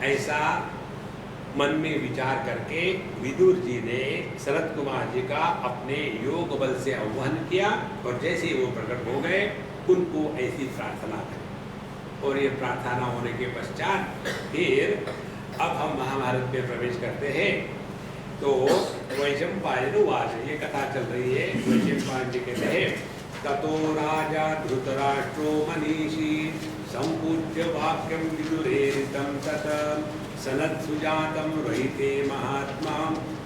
ऐसा मन में विचार करके विदुर जी ने सनत कुमार जी का अपने योग बल से आह्वान किया, और जैसे वो प्रकट हो गए उनको ऐसी प्रार्थना करी। और ये प्रार्थना होने के पश्चात फिर अब हम महाभारत में प्रवेश करते हैं। तो वैशंपायन उवाच, ये कथा चल रही है। वैशंपायन जी कहते हैं, ततो राजा धृतराष्ट्रो मनीषी संपूज्य वाक्यम विदुरेरितं तत् सनत्सुजातं रहिते महात्मा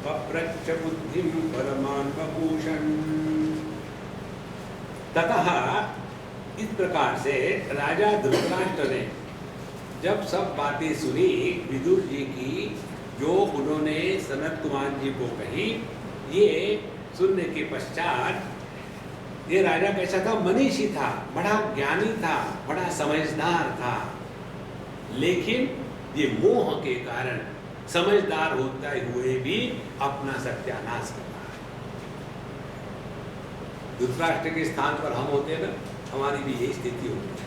पप्रच्छ बुद्धिं परमान् वपूषन्। ततः इस प्रकार से राजा धृतराष्ट्र ने जब सब बातें सुनी विदुर जी की, जो उन्होंने सनत कुमार जी को कही, ये सुनने के पश्चात, ये राजा कैसा था? मनीषी था, बड़ा ज्ञानी था, बड़ा समझदार था, लेकिन ये मोह के कारण समझदार होते हुए भी अपना सत्यानाश कर रहा है। धृतराष्ट्र के स्थान पर हम होते ना, हमारी भी यही स्थिति होती है,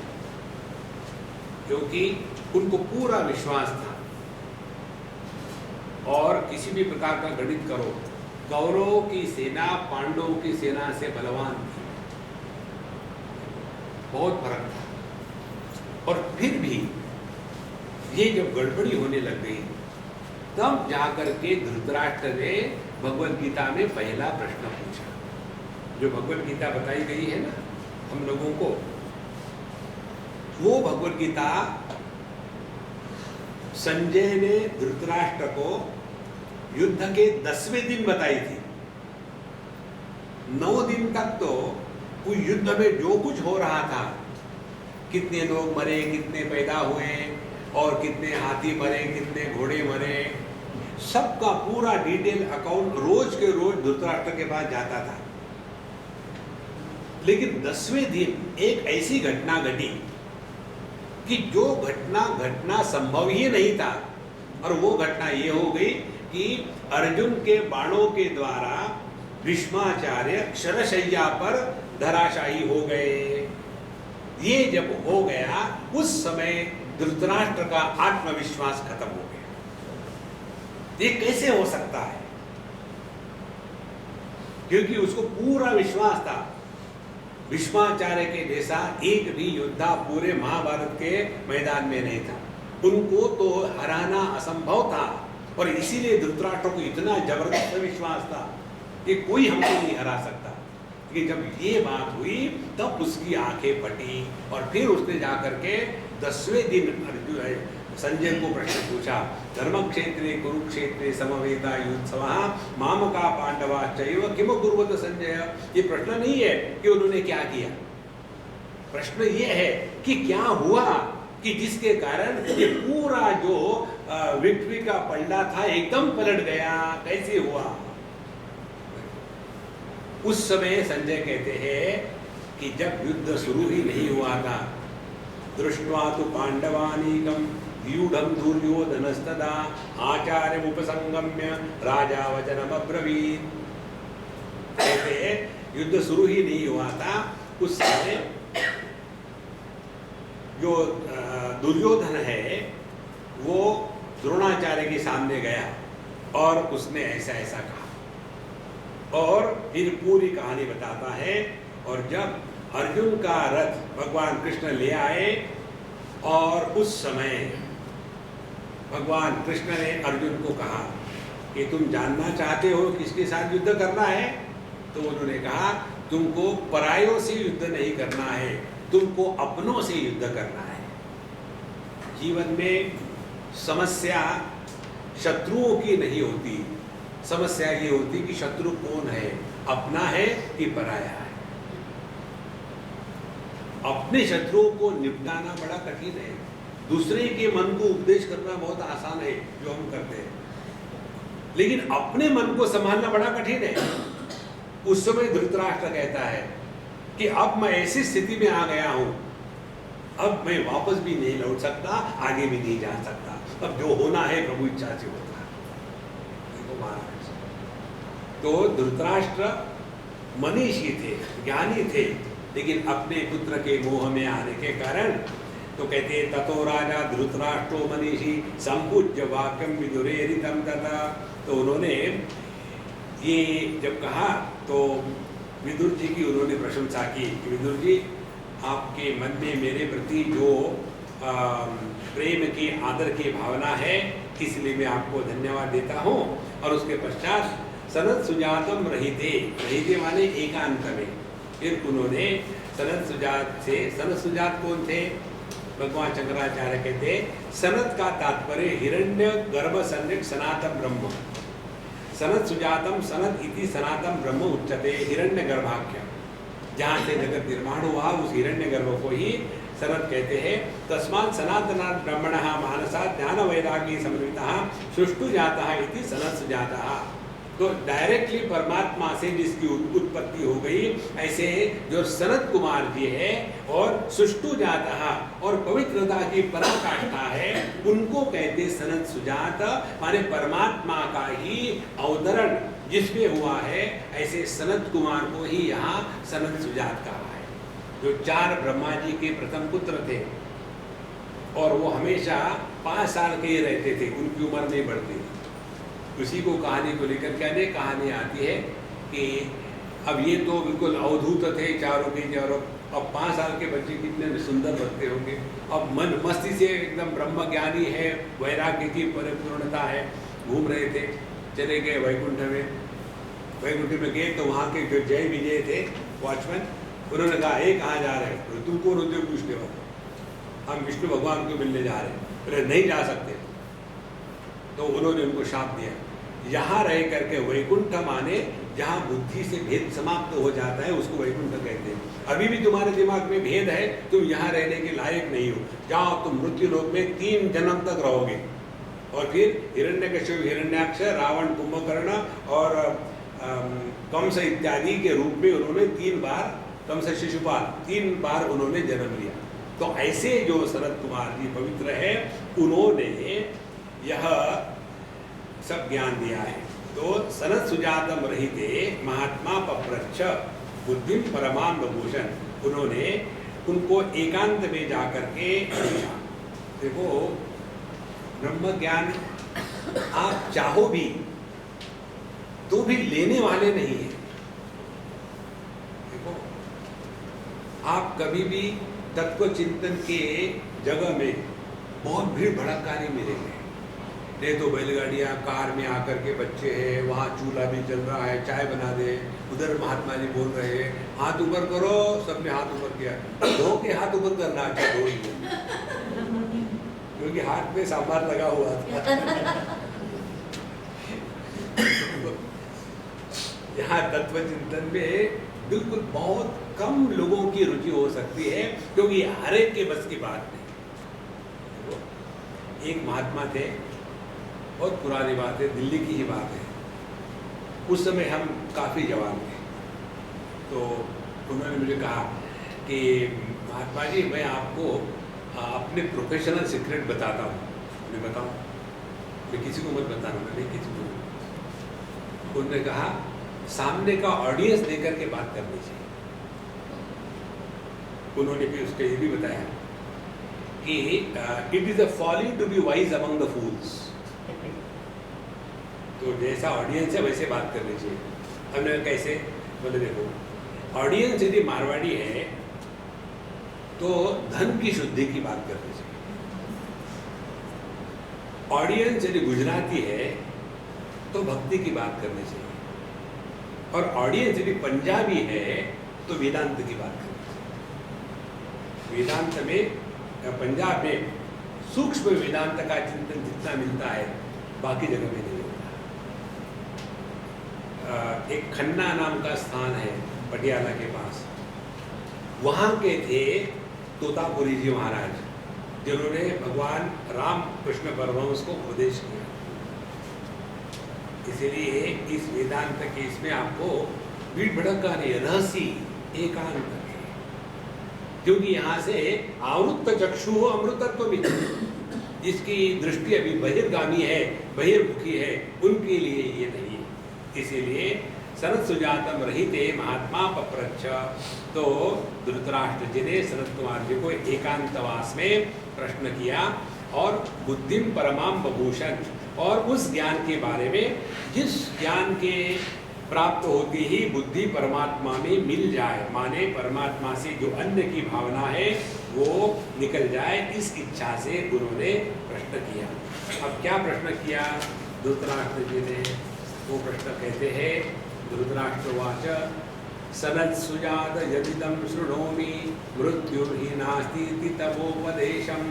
क्योंकि उनको पूरा विश्वास था। और किसी भी प्रकार का गणित करो, कौरवों की सेना पांडवों की सेना से बलवान थी, बहुत फर्क था। और फिर भी ये जब गड़बड़ी होने लग गई, तब जाकर के धृतराष्ट्र ने भगवद गीता में पहला प्रश्न पूछा। जो भगवद गीता बताई गई है ना हम लोगों को, वो भगवद गीता संजय ने धृतराष्ट्र को युद्ध के 10वें दिन बताई थी। 9 दिन तक तो उस युद्ध में जो कुछ हो रहा था, कितने लोग मरे, कितने पैदा हुए, और कितने हाथी मरे, कितने घोड़े मरे, सबका पूरा डिटेल अकाउंट रोज के रोज धृतराष्ट्र के पास जाता था। लेकिन 10वें दिन एक ऐसी घटना घटी कि जो घटना संभव ही नहीं था, और वो घटना ये हो गई कि अर्जुन के बाणों के द्वारा भीष्माचार्य क्षरशैया पर धराशायी हो गए। ये जब हो गया, उस समय धृतराष्ट्र का आत्मविश्वास खत्म हो गया। ये कैसे हो सकता है? क्योंकि उसको पूरा विश्वास था भीष्माचार्य के जैसा एक भी योद्धा पूरे महाभारत के मैदान में नहीं था, उनको तो हराना असंभव था। और इसीलिए धृतराष्ट्र को इतना जबरदस्त विश्वास था कि कोई हमको नहीं हरा सकता। कि जब ये बात हुई तब उसकी आंखें फटी और फिर उसने जाकर के 10वें दिन संजय को प्रश्न पूछा, धर्म क्षेत्रे कुरुक्षेत्रे समवेता युत्सवः मामका पांडवाश्चैव किम कुर्वत संजय। ये प्रश्न नहीं है कि उन्होंने क्या किया, प्रश्न ये है कि क्या हुआ कि जिसके कारण ये पूरा जो विक्ट्री का पलड़ा था एकदम पलट गया, कैसे हुआ। उस समय संजय कहते हैं कि जब युद्ध शुरू ही नहीं हुआ था, दृष्ट्वा तु पांडवानीकम व्यूढ़ं दुर्योधनस्तदा आचार्यमुपसंगम्य राजा वचनम अब्रवीत। कहते हैं युद्ध शुरू ही नहीं हुआ था, उस समय जो दुर्योधन है वो द्रोणाचार्य के सामने गया और उसने ऐसा ऐसा कहा और फिर पूरी कहानी बताता है। और जब अर्जुन का रथ भगवान कृष्ण ले आए और उस समय भगवान कृष्ण ने अर्जुन को कहा कि तुम जानना चाहते हो किसके साथ युद्ध करना है, तो उन्होंने कहा तुमको परायों से युद्ध नहीं करना है, तुमको अपनों से युद्ध करना है। जीवन में समस्या शत्रुओं की नहीं होती, समस्या ये होती कि शत्रु कौन है, अपना है कि पराया है। अपने शत्रुओं को निपटाना बड़ा कठिन है, दूसरे के मन को उपदेश करना बहुत आसान है जो हम करते हैं, लेकिन अपने मन को संभालना बड़ा कठिन है। उस समय धृतराष्ट्र कहता है कि अब मैं ऐसी स्थिति में आ गया हूं, अब मैं वापस भी नहीं लौट सकता, आगे भी नहीं जा सकता, अब जो होना है प्रभु इच्छा से होगा। तो धृतराष्ट्र मनीषी थे, ज्ञानी थे, लेकिन अपने पुत्र के मोह में आने के कारण तो कहते ततो राजा धृतराष्ट्रो मनीषी संपूज्य वाक्यम विदुरेरितम तथा। तो उन्होंने ये जब कहा तो विदुर जी की उन्होंने प्रशंसा की कि विदुर जी आपके मन में मेरे प्रति जो प्रेम की आदर की भावना है, इसलिए मैं आपको धन्यवाद देता हूँ। और उसके पश्चात सनत सुजातम रहिते माने एकांत में फिर उन्होंने सनत सुजात से, सनत सुजात कौन थे, भगवान शंकराचार्य कहते सनत का तात्पर्य हिरण्य गर्भ सन्निक सनातन ब्रह्म, सनत सुजातम सनत इति सनातन ब्रह्म उच्चते हिरण्य गर्भाख्य। जहाँ से जगत निर्माण हुआ उस हिरण्य गर्भ को ही सनत कहते हैं। तस्मात् सनातनात् ब्रह्मणः मानसात् ज्ञान वैराग्य समन्वितः सुष्ठु जातः इति सनत सुजातः। तो डायरेक्टली परमात्मा से जिसकी उत्पत्ति हो गई, ऐसे जो सनत कुमार जी है और सुष्टु जाता और पवित्रता की पराकाष्ठा है, उनको कहते सनत सुजात, माने परमात्मा का ही अवतरण जिसमें हुआ है, ऐसे सनत कुमार को ही यहाँ सनत सुजात कहा है। जो 4 ब्रह्मा जी के प्रथम पुत्र थे और वो हमेशा 5 साल के ही रहते थे, उनकी उम्र नहीं बढ़ती थी। उसी को कहानी को लेकर के कहानी आती है कि अब ये तो बिल्कुल अवधूत थे चारों के चारों, अब 5 साल के बच्चे कितने सुंदर बनते होंगे, अब मन मस्ती से एकदम ब्रह्म ज्ञानी है, वैराग्य की परिपूर्णता है, घूम रहे थे। चले गए वैकुंठ में गए तो वहाँ के जो जय विजय थे वॉचमैन, उन्होंने कहा ये कहाँ जा रहे हैं, तुम कौन होते हो पूछने वाले, हम विष्णु भगवान को मिलने जा रहे हैं, बोले नहीं जा सकते। तो उन्होंने उनको शाप दिया, यहाँ रह करके वैकुंठ माने जहाँ बुद्धि से भेद समाप्त हो जाता है उसको वैकुंठ कहते हैं। अभी भी तुम्हारे दिमाग में भेद है, तुम यहाँ रहने के लायक नहीं हो, जाओ तुम मृत्यु लोक में 3 जन्म तक रहोगे। और फिर हिरण्यकश्यप, हिरण्याक्ष, रावण, कुंभकर्ण और कंस इत्यादि के रूप में उन्होंने 3 बार, कंस शिशुपाल 3 बार उन्होंने जन्म लिया। तो ऐसे जो सनत कुमार जी पवित्र है, उन्होंने यह सब ज्ञान दिया है। तो सनत सुजातम रहिते महात्मा पप्रच्छ बुद्धिम परमाम भूषण, उन्होंने उनको एकांत में जाकर के पूछा। देखो ब्रह्म ज्ञान आप चाहो भी तो भी लेने वाले नहीं है, आप कभी भी तत्व चिंतन के जगह में बहुत भीड़ भड़का नहीं मिलेंगे। नहीं तो बैलगाड़ियाँ, कार में आकर के बच्चे हैं, वहाँ चूल्हा भी चल रहा है, चाय बना दे, उधर महात्मा जी बोल रहे हैं हाथ ऊपर करो, सबने हाथ ऊपर किया। धो के हाथ ऊपर करना अच्छा धो ही, क्योंकि हाथ में सांभर लगा हुआ था। यहाँ तत्व चिंतन में बिल्कुल बहुत कम लोगों की रुचि हो सकती है, क्योंकि हर एक के बस की बात नहीं। एक महात्मा थे, बहुत पुरानी बात है, दिल्ली की ही बात है। उस समय हम काफ़ी जवान थे, तो उन्होंने मुझे कहा कि महात्मा जी मैं आपको अपने प्रोफेशनल सीक्रेट बताता हूँ। मैं बताऊँ? मैं किसी को मत बताना, मैं किसी को। उन्होंने कहा सामने का ऑडियंस देकर के बात करनी चाहिए। उन्होंने भी उसको ये भी बताया कि it is a folly to be wise among the fools. तो जैसा ऑडियंस है वैसे बात करनी चाहिए। हमने कहा कैसे? बोले देखो, ऑडियंस यदि मारवाड़ी है तो धन की शुद्धि की बात करनी चाहिए। ऑडियंस यदि गुजराती है तो भक्ति की बात करनी चाहिए, और ऑडियंस यदि पंजाबी है तो वेदांत की बात करनी चाहिए। वेदांत में, पंजाब में सूक्ष्म वेदांत का चिंतन जितना मिलता है बाकी जगह में नहीं मिलता। एक खन्ना नाम का स्थान है पटियाला के पास, वहाँ के थे तोतापुरी जी महाराज, जिन्होंने भगवान राम कृष्ण परमहंस को उपदेश किया। इसलिए इस वेदांत के इसमें आपको भीड़ भड़का नहीं, रहस्य एकांत है, क्योंकि यहाँ से आवृत्त चक्षु अमृतत्व भी, जिसकी दृष्टि अभी बहिर्गामी है, बहिर्मुखी है, उनके लिए ये नहीं है। इसीलिए सनत सुजातम रहिते महात्मा पप्रच्छ, तो धृतराष्ट्र जी ने सनत कुमार जी को एकांतवास में प्रश्न किया और बुद्धिम परमाम बभूषण, और उस ज्ञान के बारे में जिस ज्ञान के प्राप्त होती ही बुद्धि परमात्मा में मिल जाए, माने परमात्मा से जो अन्य की भावना है वो निकल जाए, इस इच्छा से गुरु ने प्रश्न किया। अब क्या प्रश्न किया धृतराष्ट्र जी ने? वो प्रश्न कहते हैं, धृतराष्ट्रवाच सनत् सुजात यदिदं शृणोमि मृत्युर्हि नास्ति तवोपदेशं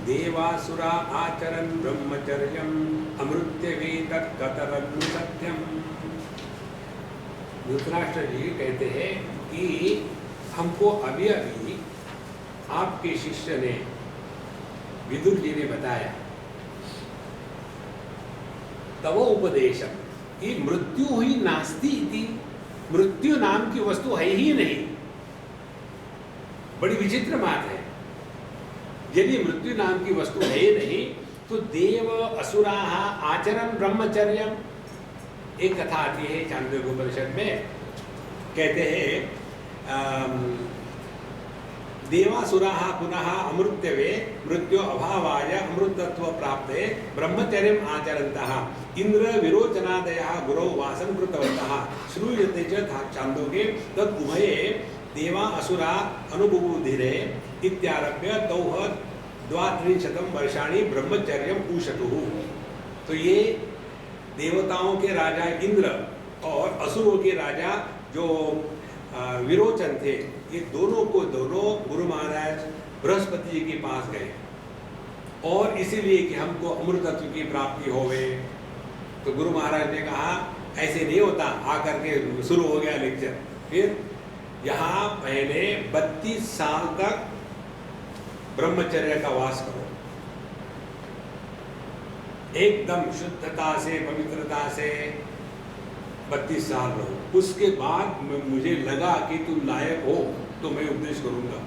देवासुरा आचरन् ब्रह्मचर्यम् अमृत्यवे तत्कतरं सत्यम। धृतराष्ट्र जी कहते हैं कि हमको अभी अभी आपके शिष्य ने, विदुर जी ने बताया, तवो उपदेशम, कि मृत्यु ही नास्ति इति, मृत्यु नाम की वस्तु है ही नहीं। बड़ी विचित्र बात है। यदि मृत्यु नाम की वस्तु है ही नहीं तो देव असुराः आचरन् ब्रह्मचर्यम, एक कथा आती है चांद्रोग्य उपनिषद में, कहते हैं देवासुराः पुनः अमृत्यवे मृत्यु अभावाय अमृतत्व प्राप्ते ब्रह्मचर्यम् आचरन्तः इंद्र विरोचनादयः गुरौ वासं कृतवन्तः श्रूयते च छान्दोग्ये तत् उभये देवा असुरा अनुभुबुधिरे इत्यारभ्य तौह 32 वर्षाणि ब्रह्मचर्यम् ऊषतुः। तो ये देवताओं के राजा इंद्र और असुरों के राजा जो विरोचन थे, ये दोनों को दोनों गुरु महाराज बृहस्पति जी के पास गए, और इसीलिए कि हमको अमृतत्व की प्राप्ति होवे। तो गुरु महाराज ने कहा ऐसे नहीं होता, आकर के शुरू हो गया लेक्चर। फिर यहाँ पहले 32 साल तक ब्रह्मचर्य का वास करो, एकदम शुद्धता से, पवित्रता से 32 साल रहो। उसके बाद मुझे लगा कि तुम लायक हो तो मैं उपदेश करूंगा,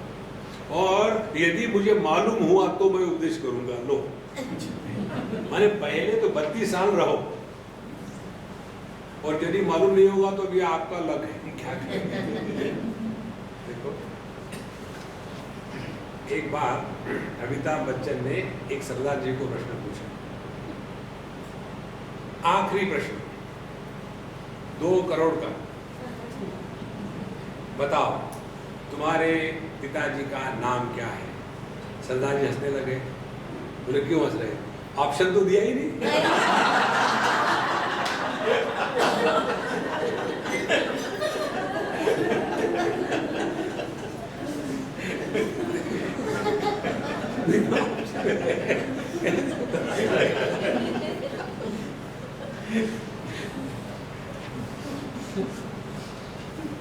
और यदि मुझे मालूम हुआ तो मैं उपदेश करूंगा। लो माने पहले तो 32 साल रहो, और यदि मालूम नहीं होगा तो भी आपका लग है, क्या करें। देखो, एक बार अमिताभ बच्चन ने एक सरदार जी को प्रश्न पूछा, आखिरी प्रश्न 2 करोड़ का, बताओ तुम्हारे पिताजी का नाम क्या है? सरदार जी हंसने लगे। बोले क्यों हंस रहे? ऑप्शन तो दिया ही नहीं।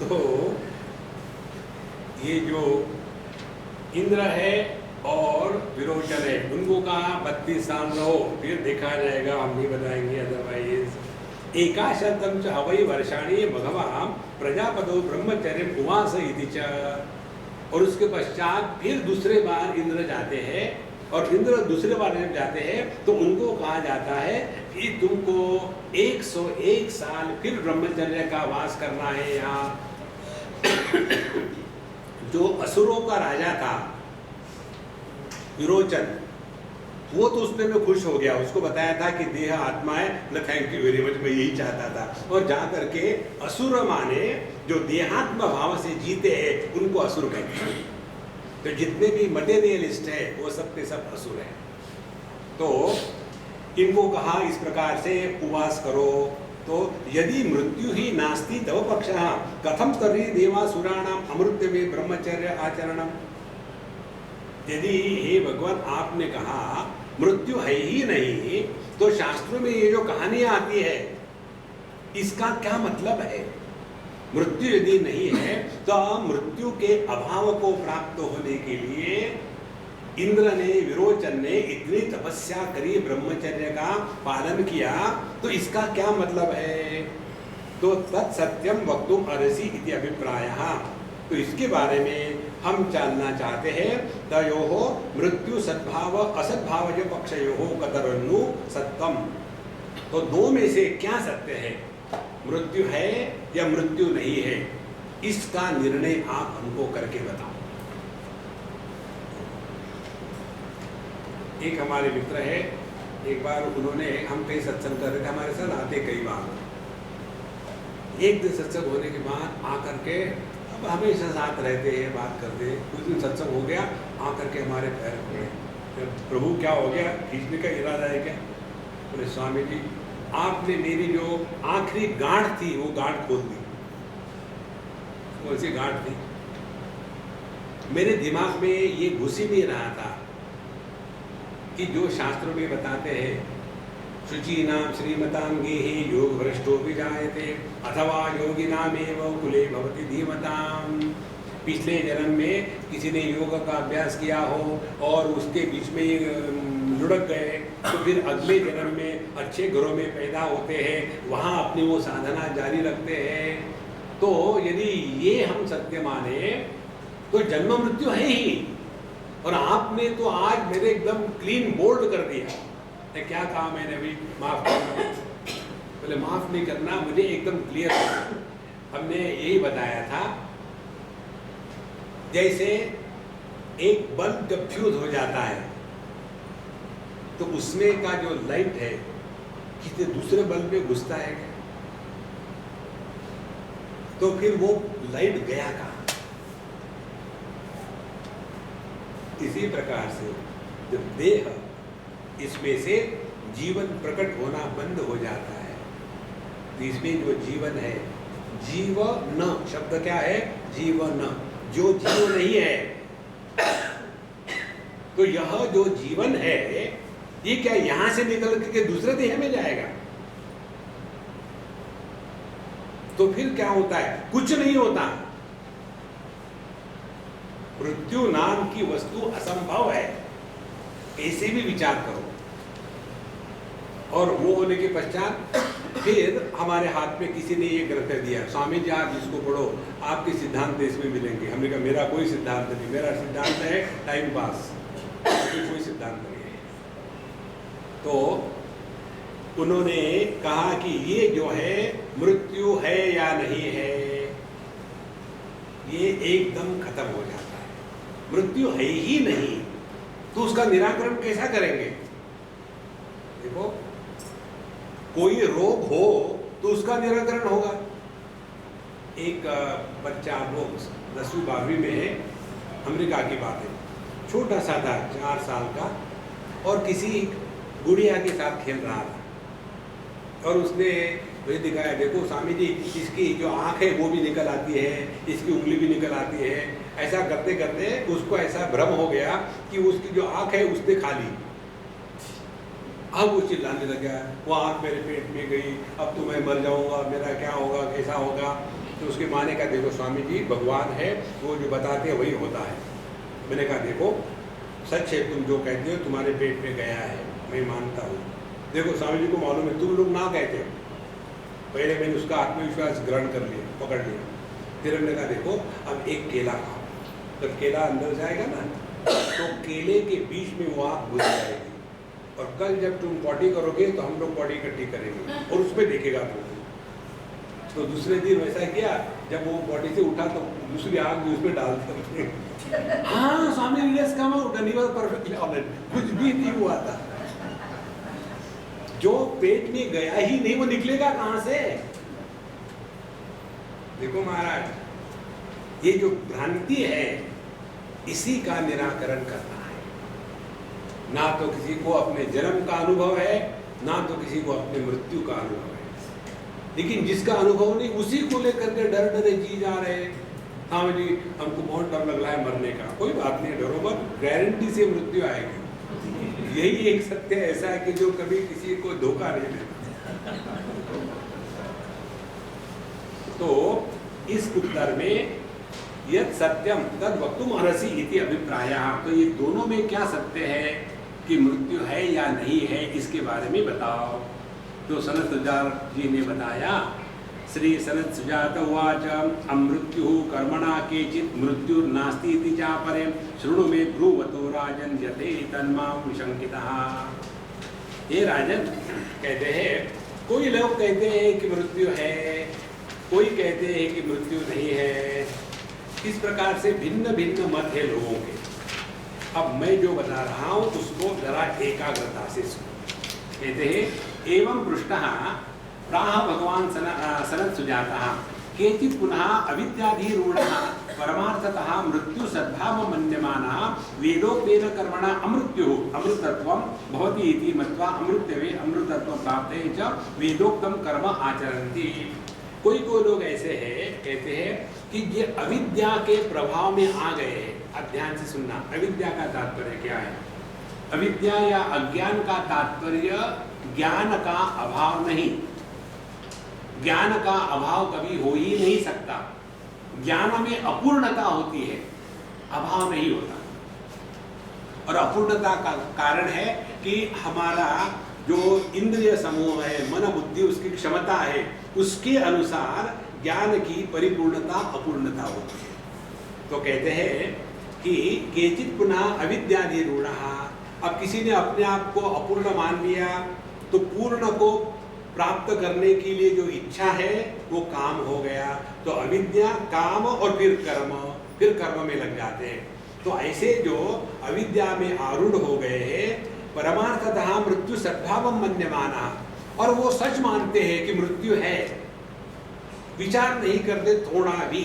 तो ये जो इंद्र है और विरोचन है, उनको कहा 32 साल रहो, फिर देखा जाएगा, हम नहीं बताएंगे अदरवाइज। एकाशतम च हवै वर्षाणि भगवान प्रजापतो ब्रह्मचर्य उवास इति च। और उसके पश्चात फिर दूसरे बार इंद्र जाते हैं, और इंद्र दूसरे बार जब जाते हैं तो उनको कहा जाता है कि तुमको 101 साल फिर ब्रह्मचर्य का वास करना है यहाँ। जो असुरों का राजा था विरोचन, वो तो उसमें में खुश हो गया, उसको बताया था कि देह आत्मा है, बोले थैंक यू वेरी मच, मैं यही चाहता था। और जा करके असुर माने जो देहात्म भाव से जीते हैं उनको असुर कहते हैं। तो जितने भी मटेरियलिस्ट है वो सब के सब असुर है। तो इनको कहा इस प्रकार से उपवास करो। तो यदि मृत्यु ही नास्ति तव पक्षः कथम तर्हि देवासुराणाम अमृत में ब्रह्मचर्य आचरणम। यदि हे भगवान आपने कहा मृत्यु है ही नहीं, तो शास्त्रों में ये जो कहानियां आती है इसका क्या मतलब है? मृत्यु यदि नहीं है तो मृत्यु के अभाव को प्राप्त होने के लिए इंद्र ने, विरोचन ने इतनी तपस्या करी, ब्रह्मचर्य का पालन किया, तो इसका क्या मतलब है? तो तत्सत्यम वक्तुम अर्हसि इति अभिप्रायः। तो इसके बारे में हम जानना चाहते हैं। तयोः मृत्यु सद्भाव असद्भाव जो पक्षयोः कतरन्नु सत्यम। तो दो में से क्या सत्य है? मृत्यु है या मृत्यु नहीं है? इसका निर्णय आप हमको करके बताओ। एक हमारे मित्र है, एक बार उन्होंने, हम कई सत्संग कर रहे थे, हमारे साथ आते कई बार। एक दिन सत्संग होने के बाद आकर के, अब हमेशा साथ रहते हैं, बात करते हैं, कुछ दिन सत्संग हो गया, आकर के हमारे पैर पड़े। प्रभु क्या हो गया, खींचने का इरादा है क्या? बोले स्वामी जी आपने मेरी जो आखिरी गांठ थी वो गांठ खोल दी। कौन सी गांठ थी? मेरे दिमाग में ये घुस ही नहीं रहा था कि जो शास्त्रों में बताते हैं शुचीनाम श्रीमताम गेहि योग भ्रष्टो विजायते अथवा योगिनामेव कुले भवति धीमताम। पिछले जन्म में किसी ने योग का अभ्यास किया हो और उसके बीच में लुढ़क गए, तो फिर अगले जन्म में अच्छे घरों में पैदा होते हैं, वहाँ अपनी वो साधना जारी रखते हैं। तो यदि ये हम सत्य माने तो जन्म मृत्यु है ही। और आपने तो आज मेरे एकदम क्लीन बोल्ड कर दिया। क्या कहा मैंने अभी? माफ करना। बोले माफ नहीं करना, मुझे एकदम क्लियर करना। हमने यही बताया था, जैसे एक बल्ब जब फ्यूज हो जाता है तो उसमें का जो लाइट है किसी दूसरे बल्ब में घुसता है क्या? तो फिर वो लाइट गया कहाँ? इसी प्रकार से जब देह इसमें से जीवन प्रकट होना बंद हो जाता है, तो इसमें जो जीवन है, जीवन शब्द क्या है? जीवन, जो जीव नहीं है। तो यह जो जीवन है ये क्या यहां से निकल के दूसरे देह में जाएगा? तो फिर क्या होता है? कुछ नहीं होता। मृत्यु नाम की वस्तु असंभव है, ऐसे भी विचार करो। और वो होने के पश्चात फिर हमारे हाथ में किसी ने ये ग्रंथ दिया, स्वामी जी आप इसको पढ़ो, आपके सिद्धांत इसमें मिलेंगे। हमने कहा मेरा कोई सिद्धांत नहीं, मेरा सिद्धांत है टाइम पास, कोई सिद्धांत नहीं है। तो उन्होंने कहा कि ये जो है मृत्यु है या नहीं है, ये एकदम खत्म हो जाता है। मृत्यु है ही नहीं तो उसका निराकरण कैसा करेंगे? देखो, कोई रोग हो तो उसका निराकरण होगा, एक बच्चा वो 10वीं 12वीं में है, अमेरिका की बात है, छोटा सा था 4 साल का, और किसी गुड़िया के साथ खेल रहा था और उसने मुझे दिखाया, देखो स्वामी जी इसकी जो आँख है वो भी निकल आती है, इसकी उंगली भी निकल आती है। ऐसा करते करते उसको ऐसा भ्रम हो गया कि उसकी जो आँख है उसने खा ली। अब वो चिल्लाने लगा, वो आँख मेरे पेट में गई, अब तो मैं मर जाऊंगा, मेरा क्या होगा, कैसा होगा। तो उसके माँ ने कहा, देखो स्वामी जी भगवान है, वो जो बताते हैं वही होता है। मैंने कहा देखो सच है, तुम जो कहते हो तुम्हारे पेट में गया है, मैं मानता हूँ। देखो स्वामी जी को मालूम है तुम लोग ना कहते हो। पहले मैंने उसका आत्मविश्वास ग्रहण कर लिया, पकड़ लिया। फिर हमने कहा देखो अब एक केला खाओ, जब केला अंदर जाएगा ना तो केले के बीच में वो आँख घुस जाएगी, और कल जब तुम पॉटी करोगे तो हम लोग पॉटी इकट्ठी करेंगे और उसमें देखेगा तुम। तो दूसरे दिन वैसा किया, जब वो पॉटी से उठा तो दूसरी आँख भी उसमें डाल दी। हाँ स्वामी रियस come out and he was perfectly alright, कुछ भी नहीं हुआ था। जो पेट में गया ही नहीं वो निकलेगा कहां से? देखो महाराज, ये जो भ्रांति है इसी का निराकरण करना है। ना तो किसी को अपने जन्म का अनुभव है, ना तो किसी को अपने मृत्यु का अनुभव है। लेकिन जिसका अनुभव नहीं उसी को लेकर के डर डरे जी जा रहे हैं। हाँ जी हमको बहुत डर लग रहा है मरने का, कोई बात नहीं, डरो मत, गारंटी से मृत्यु आएगी। यही एक सत्य ऐसा है कि जो कभी किसी को धोखा नहीं देता। तो इस उत्तर में यद सत्यम तद वक्तुम अर्हसि इति अभिप्रायः, तो ये दोनों में क्या सत्य है कि मृत्यु है या नहीं है, इसके बारे में बताओ। तो सनत सुजात जी ने बताया, श्री सनत सुजात उवाच अमृत्यु कर्मणा केचित् मृत्युर्नास्ति इति चापरे शृणु मे ब्रूवतो राजन यथे तन्मां विशंकितः। ये राजन कहते हैं, कोई लोग कहते हैं कि मृत्यु है, कोई कहते हैं कि मृत्यु नहीं है। इस प्रकार से भिन्न भिन्न मत है लोगों के। अब मैं जो बता रहा हूँ उसको जरा एकाग्रता से सुनो। कहते हैं एवं पृष्टः प्राह भगवान सनत सुजातः केचित् पुनः अविद्याधिरूढः परमार्थतः मृत्यु सद्भाव मन्यमानः वेदोक्तेन कर्मणा अमृत्युः अमृतत्वं भवति इति मत्वा अमृतत्वे अमृतत्वं प्राप्ते च वेदोक्तं कर्म आचरन्ति। कोई लोग ऐसे हैं, कहते हैं कि ये अविद्या के प्रभाव में आ गए हैं। अब ध्यान से सुनना, अविद्या का तात्पर्य क्या है? अविद्या या अज्ञान का तात्पर्य ज्ञान का अभाव नहीं। ज्ञान का अभाव कभी हो ही नहीं सकता। ज्ञान में अपूर्णता होती है, अभाव नहीं होता। और अपूर्णता का कारण है कि हमारा जो इंद्रिय समूह है, मन बुद्धि, उसकी क्षमता है, उसके अनुसार ज्ञान की परिपूर्णता अपूर्णता होती है। तो कहते हैं कि केचित् पुनः अविद्याधिरूढः, अब किसी ने अपने आप को अपूर्ण मान लिया तो पूर्ण को प्राप्त करने के लिए जो इच्छा है वो काम हो गया। तो अविद्या, काम और फिर कर्म में लग जाते हैं। तो ऐसे जो अविद्या में आरूढ़ हो गए हैं, परमार्थतः मृत्यु सद्भावं मन्यमानः, और वो सच मानते हैं कि मृत्यु है, विचार नहीं करते थोड़ा भी।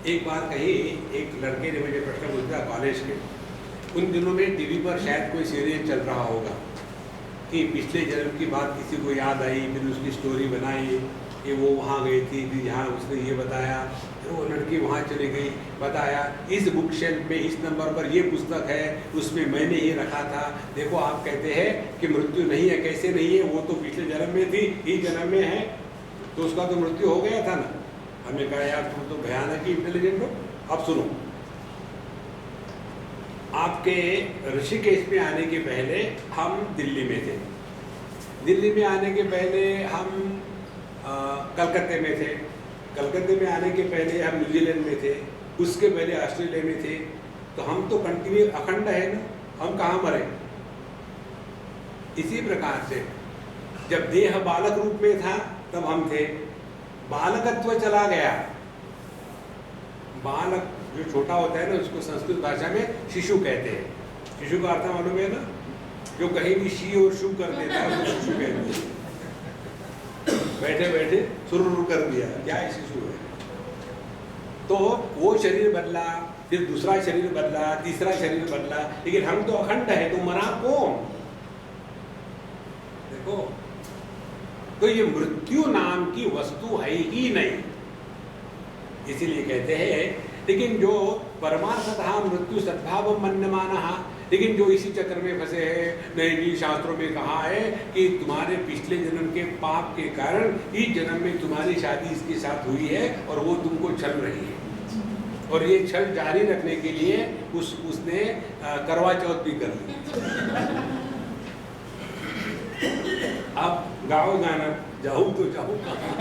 एक बार कहीं एक लड़के ने मुझे प्रश्न पूछा कॉलेज के, उन दिनों में टीवी पर शायद कोई सीरियल चल रहा होगा कि पिछले जन्म की बात किसी को याद आई, फिर उसकी स्टोरी बनाई कि वो वहाँ गई थी, फिर यहाँ उसने ये बताया, फिर वो लड़की वहाँ चली गई, बताया इस बुक शेल्फ में इस नंबर पर ये पुस्तक है, उसमें मैंने ये रखा था। देखो आप कहते हैं कि मृत्यु नहीं है, कैसे नहीं है, वो तो पिछले जन्म में थी, इस जन्म में है, तो उसका तो मृत्यु हो गया था ना। हमने कहा यार तुम तो भयानक ही इंटेलिजेंट हो। अब सुनो, आपके ऋषिकेश में आने के पहले हम दिल्ली में थे, दिल्ली में आने के पहले हम कलकत्ते में थे, कलकत्ते में आने के पहले हम न्यूजीलैंड में थे, उसके पहले ऑस्ट्रेलिया में थे। तो हम तो कंटिन्यू अखंड है ना, हम कहाँ मरे। इसी प्रकार से जब देह बालक रूप में था तब हम थे, बालकत्व चला गया। बालक जो छोटा होता है ना, उसको संस्कृत भाषा में शिशु कहते हैं। शिशु का अर्थ मालूम है ना, जो कहीं भी शी और शु कर देता है उसको शिशु कहते हैं। बैठे बैठे शुरू कर दिया, क्या इशू है। तो वो शरीर बदला, फिर दूसरा शरीर बदला, तीसरा शरीर बदला, लेकिन हम तो अखंड है, तो मरा कौन? देखो, तो ये मृत्यु नाम की वस्तु है ही नहीं, इसीलिए कहते हैं। लेकिन जो परमार्थतः मृत्यु सद्भाव मन्यमानः, लेकिन जो इसी चक्र में फंसे हैं, नहीं शास्त्रों में कहा है कि तुम्हारे पिछले जन्म के पाप के कारण इस जन्म में तुम्हारी शादी इसके साथ हुई है और वो तुमको छल रही है, और ये छल जारी रखने के लिए उसने करवा चौथ भी कर ली। अब गाओ गाना, जाऊँ तो जाऊँ कहाँ,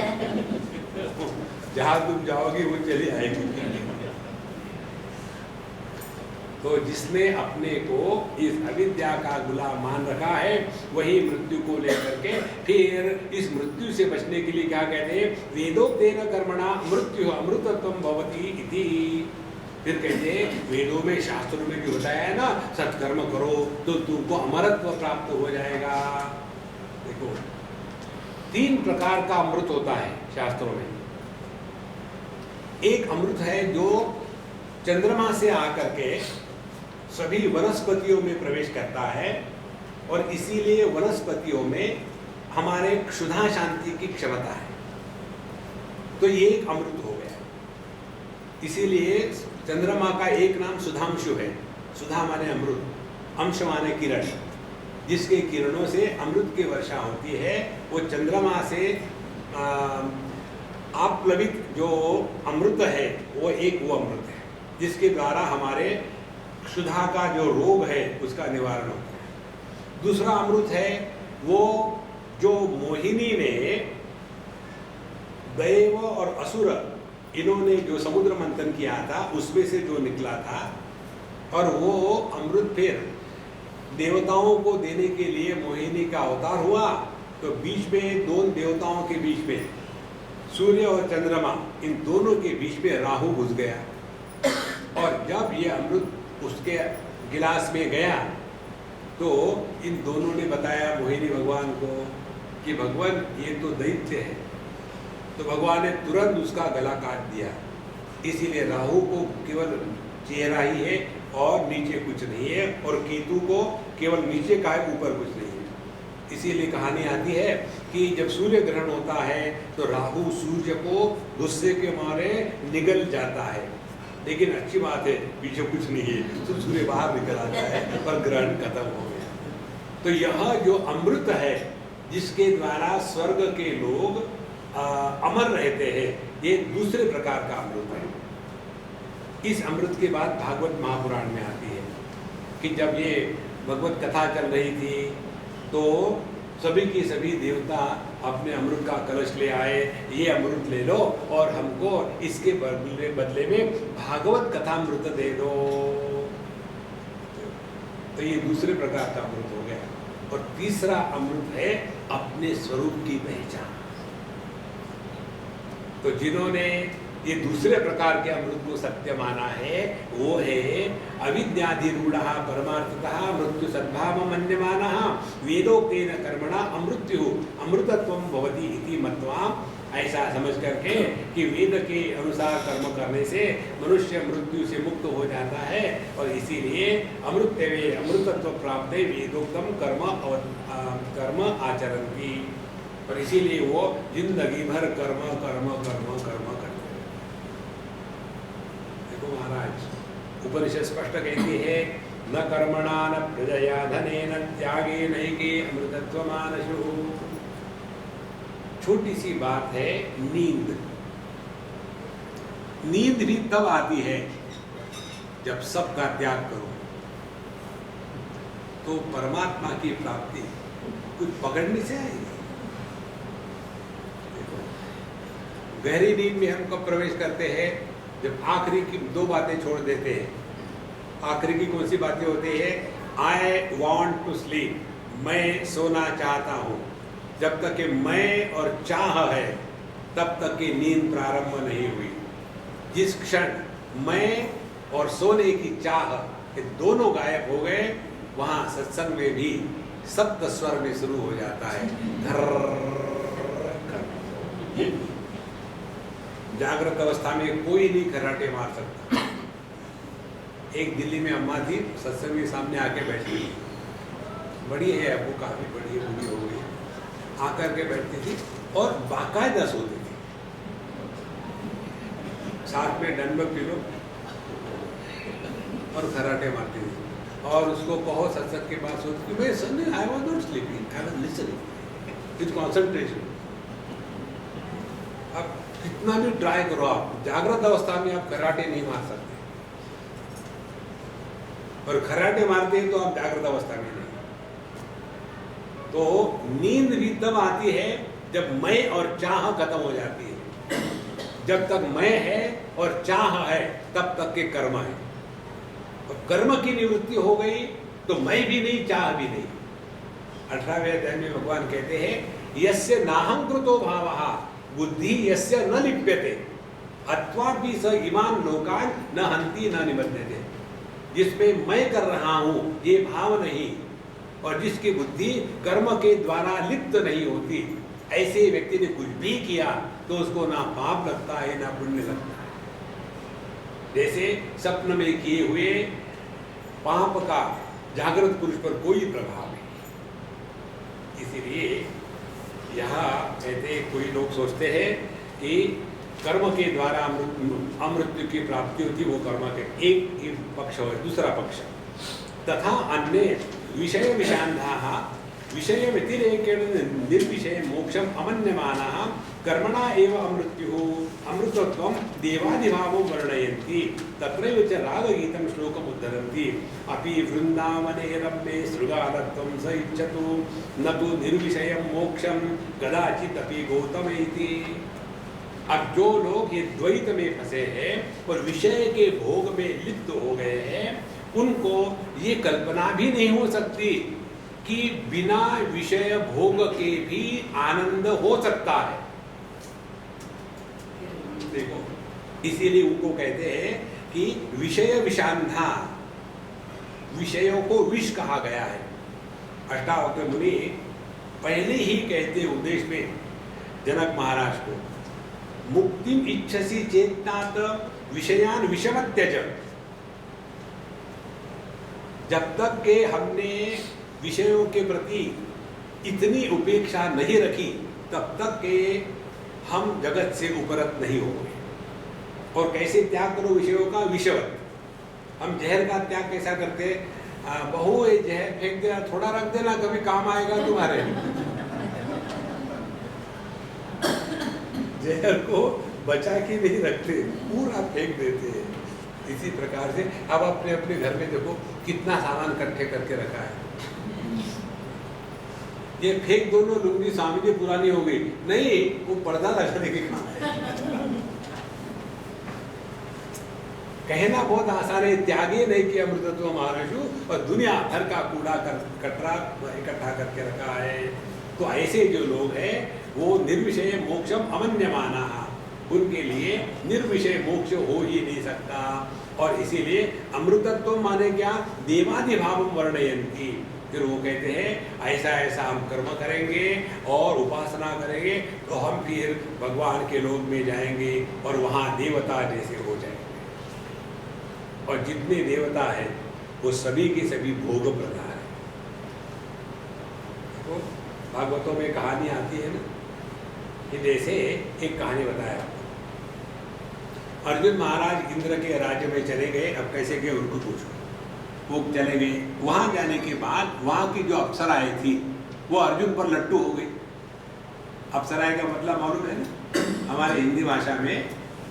जहाँ तुम जाओगी वो चली आएगी। तो जिसने अपने को इस अविद्या का गुलाम मान रखा है, वही मृत्यु को लेकर के फिर इस मृत्यु से बचने के लिए क्या कहते हैं, वेदोक्तेन कर्मणा मृत्यु अमृतत्वं भवति इति। फिर कहते हैं वेदों में शास्त्रों में जो बताया है ना, सत्कर्म करो तो तुमको अमरत्व प्राप्त हो जाएगा। देखो, 3 प्रकार का अमृत होता है शास्त्रों में। एक अमृत है जो चंद्रमा से आकर के सभी वनस्पतियों में प्रवेश करता है, और इसीलिए वनस्पतियों में हमारे क्षुधा शांति की क्षमता है। तो ये एक अमृत हो गया। इसीलिए चंद्रमा का एक नाम सुधांशु है। सुधा माने अमृत, अंश माने किरण, जिसके किरणों से अमृत की वर्षा होती है। वो चंद्रमा से आप्लवित जो अमृत है वो अमृत है, जिसके द्वारा हमारे क्षुधा का जो रोग है उसका निवारण होता है। दूसरा अमृत है वो जो मोहिनी ने दैव और असुर इन्होंने जो समुद्र मंथन किया था उसमें से जो निकला था, और वो अमृत फिर देवताओं को देने के लिए मोहिनी का अवतार हुआ। तो बीच में 2 देवताओं के बीच में सूर्य और चंद्रमा, इन दोनों के बीच में राहु घुस गया, और जब ये अमृत उसके गिलास में गया तो इन दोनों ने बताया मोहिनी भगवान को कि भगवान ये तो दैत्य है। तो भगवान ने तुरंत उसका गला काट दिया। इसीलिए राहु को केवल चेहरा ही है और नीचे कुछ नहीं है, और केतु को केवल नीचे का है, ऊपर कुछ नहीं है। इसीलिए कहानी आती है कि जब सूर्य ग्रहण होता है तो राहु सूर्य को गुस्से के मारे निगल जाता है, लेकिन अच्छी बात है पीछे कुछ नहीं है, तो सूर्य बाहर निकल आता है और ग्रहण खत्म हो गया। तो यह जो अमृत है जिसके द्वारा स्वर्ग के लोग अमर रहते हैं, ये दूसरे प्रकार का अमृत है। इस अमृत के बाद भागवत महापुराण में आती है कि जब ये भगवत कथा चल रही थी तो सभी के सभी देवता अपने अमृत का कलश ले आए, ये अमृत ले लो और हमको इसके बदले में भागवत कथा अमृत दे दो। तो ये दूसरे प्रकार का अमृत हो गया। और तीसरा अमृत है अपने स्वरूप की पहचान। तो जिन्होंने ये दूसरे प्रकार के अमृत को सत्य माना है वो है अविद्याधिरूढ़ः परमार्थतः मृत्यु सद्भाव मन्यमानः वेदोक्तेन कर्मणा अमृत्यु अमृतत्वं भवति इति मत्वा। ऐसा समझ करके कि वेद के अनुसार कर्म करने से मनुष्य मृत्यु से मुक्त हो जाता है, और इसीलिए अमृतत्व प्राप्त वेदोक्तम कर्म आचरन्ति। और इसीलिए वो जिंदगी भर कर्म कर्म कर्म कर्म करते। देखो महाराज, उपनिषद स्पष्ट कहती है न कर्मणा न प्रजया धनेन त्यागे नैके अमृतत्वमानशु। छोटी सी बात है नींद। नींद भी तब आती है जब सबका त्याग करो, तो परमात्मा की प्राप्ति कुछ पकड़ने से आएगी। गहरी नींद में हम कब प्रवेश करते हैं? जब आखिरी की 2 बातें छोड़ देते हैं। आखिरी की कौन सी बातें होती है? आई वॉन्ट टू स्लीप, मैं सोना चाहता हूँ। जब तक कि मैं और चाह है तब तक की नींद प्रारंभ नहीं हुई। जिस क्षण मैं और सोने की चाह ये दोनों गायब हो गए, वहाँ सत्संग में भी सप्त स्वर में शुरू हो जाता है। जागृत अवस्था में कोई नहीं खर्राटे मार सकता। एक दिल्ली में अम्मा थी, सत्संग के सामने आके बैठी, बड़ी है अब वो, काफी बड़ी है, बूढ़ी हो गई, आकर के बैठती थी और बाकायदा सोती थी, साथ में दंडवत पिलो और खर्राटे मारती थी। और उसको कहो सत्संग के बाद सोचती, मैं सुन, I was not sleeping, I was listening with concentration. अब कितना भी ट्राई करो आप, जागृत अवस्था में आप खर्राटे नहीं मार सकते, और खर्राटे मारते हैं तो आप जागृत अवस्था में नहीं। तो नींद भी तब आती है जब मैं और चाह खत्म हो जाती है। जब तक मैं है और चाह है तब तक के कर्म है, और कर्म की निवृत्ति हो गई तो मैं भी नहीं, चाह भी नहीं। 18वें अध्याय में भगवान कहते हैं, यस्य नाहं कृतो भावः बुद्धि यस्य न लिप्यते अत्वापि स इमान् लोकान् न हन्ति न निबध्यते। जिसमें मैं कर रहा हूं ये भाव नहीं, और जिसकी बुद्धि कर्म के द्वारा लिप्त नहीं होती, ऐसे व्यक्ति ने कुछ भी किया तो उसको ना पाप लगता है ना पुण्य लगता है। जैसे स्वप्न में किए हुए पाप का जागृत पुरुष पर कोई प्रभाव नहीं। इसीलिए यहाँ कहते, कोई लोग सोचते हैं कि कर्म के द्वारा अमृत्यु की प्राप्ति होती, वो कर्म के एक पक्ष हो, दूसरा पक्ष तथा अन्य विषय विषान्धाः विषय व्यतिरेकेण निर्विषय मोक्षम अमन्यमानाः कर्मणा एव अमृतत्वं देवादिभावं वर्णयन्ति। तत्रैव च रागगीतं श्लोकम् उद्धरन्ति। अपि वृन्दावने रम्ये शृगालत्वं स इच्छतु न तु निर्विषयं मोक्षं कदाचित् अपि गौतम इति। अब जो लोग ये द्वैत में फंसे हैं और विषय के भोग में लिप्त हो गए हैं, उनको ये कल्पना भी नहीं हो सकती कि बिना विषय भोग के भी आनंद हो सकता है। देखो, इसीलिए उनको कहते हैं कि विषय विषांधा, विषयों को विष कहा गया है। अष्टावक्र मुनि पहले ही कहते उपदेश में जनक महाराज को, मुक्तिम इच्छसि चेतनात् विषयान विषमं त्यज। जब तक के हमने विषयों के प्रति इतनी उपेक्षा नहीं रखी, तब तक के हम जगत से उपरत नहीं होंगे। और कैसे त्याग करो विषयों का? विषवत। हम जहर का त्याग कैसा करते? बहू ये जहर फेंक देना, थोड़ा रख देना, कभी काम आएगा तुम्हारे। जहर को बचा के नहीं रखते, पूरा फेंक देते हैं। इसी प्रकार से अब अपने अपने घर में देखो कितना सामान इकट्ठे करके रखा है। ये फेंक दो, लुंगी स्वामी जी पुरानी हो गई, नहीं, वो पर्दा लगाने के काम है। कहना बहुत आसान है, त्यागे नहीं किया अमृतत्व महाराजू, और दुनिया भर का कूड़ा कटरा इकट्ठा करके रखा है। तो ऐसे जो लोग हैं वो निर्विषय मोक्षम अमन्यमाना, उनके लिए निर्विषय मोक्ष हो ही नहीं सकता। और इसीलिए अमृतत्व माने क्या? देवादिभाव वर्णयन्ति। फिर वो कहते हैं ऐसा ऐसा हम कर्म करेंगे और उपासना करेंगे तो हम फिर भगवान के लोक में जाएंगे और वहाँ देवता जैसे हो जाएंगे। और जितने देवता हैं वो सभी के सभी भोग प्रधान हैं। तो भागवतों में कहानी आती है ना, कि जैसे एक कहानी बताया आपको, अर्जुन महाराज इंद्र के राज्य में चले गए। अब कैसे गए उनको पूछो। वो चले गए, वहाँ जाने के बाद वहाँ की जो अप्सराएं थी वो अर्जुन पर लट्टू हो गई। अप्सराएं का मतलब मालूम है ना? हमारे हिंदी भाषा में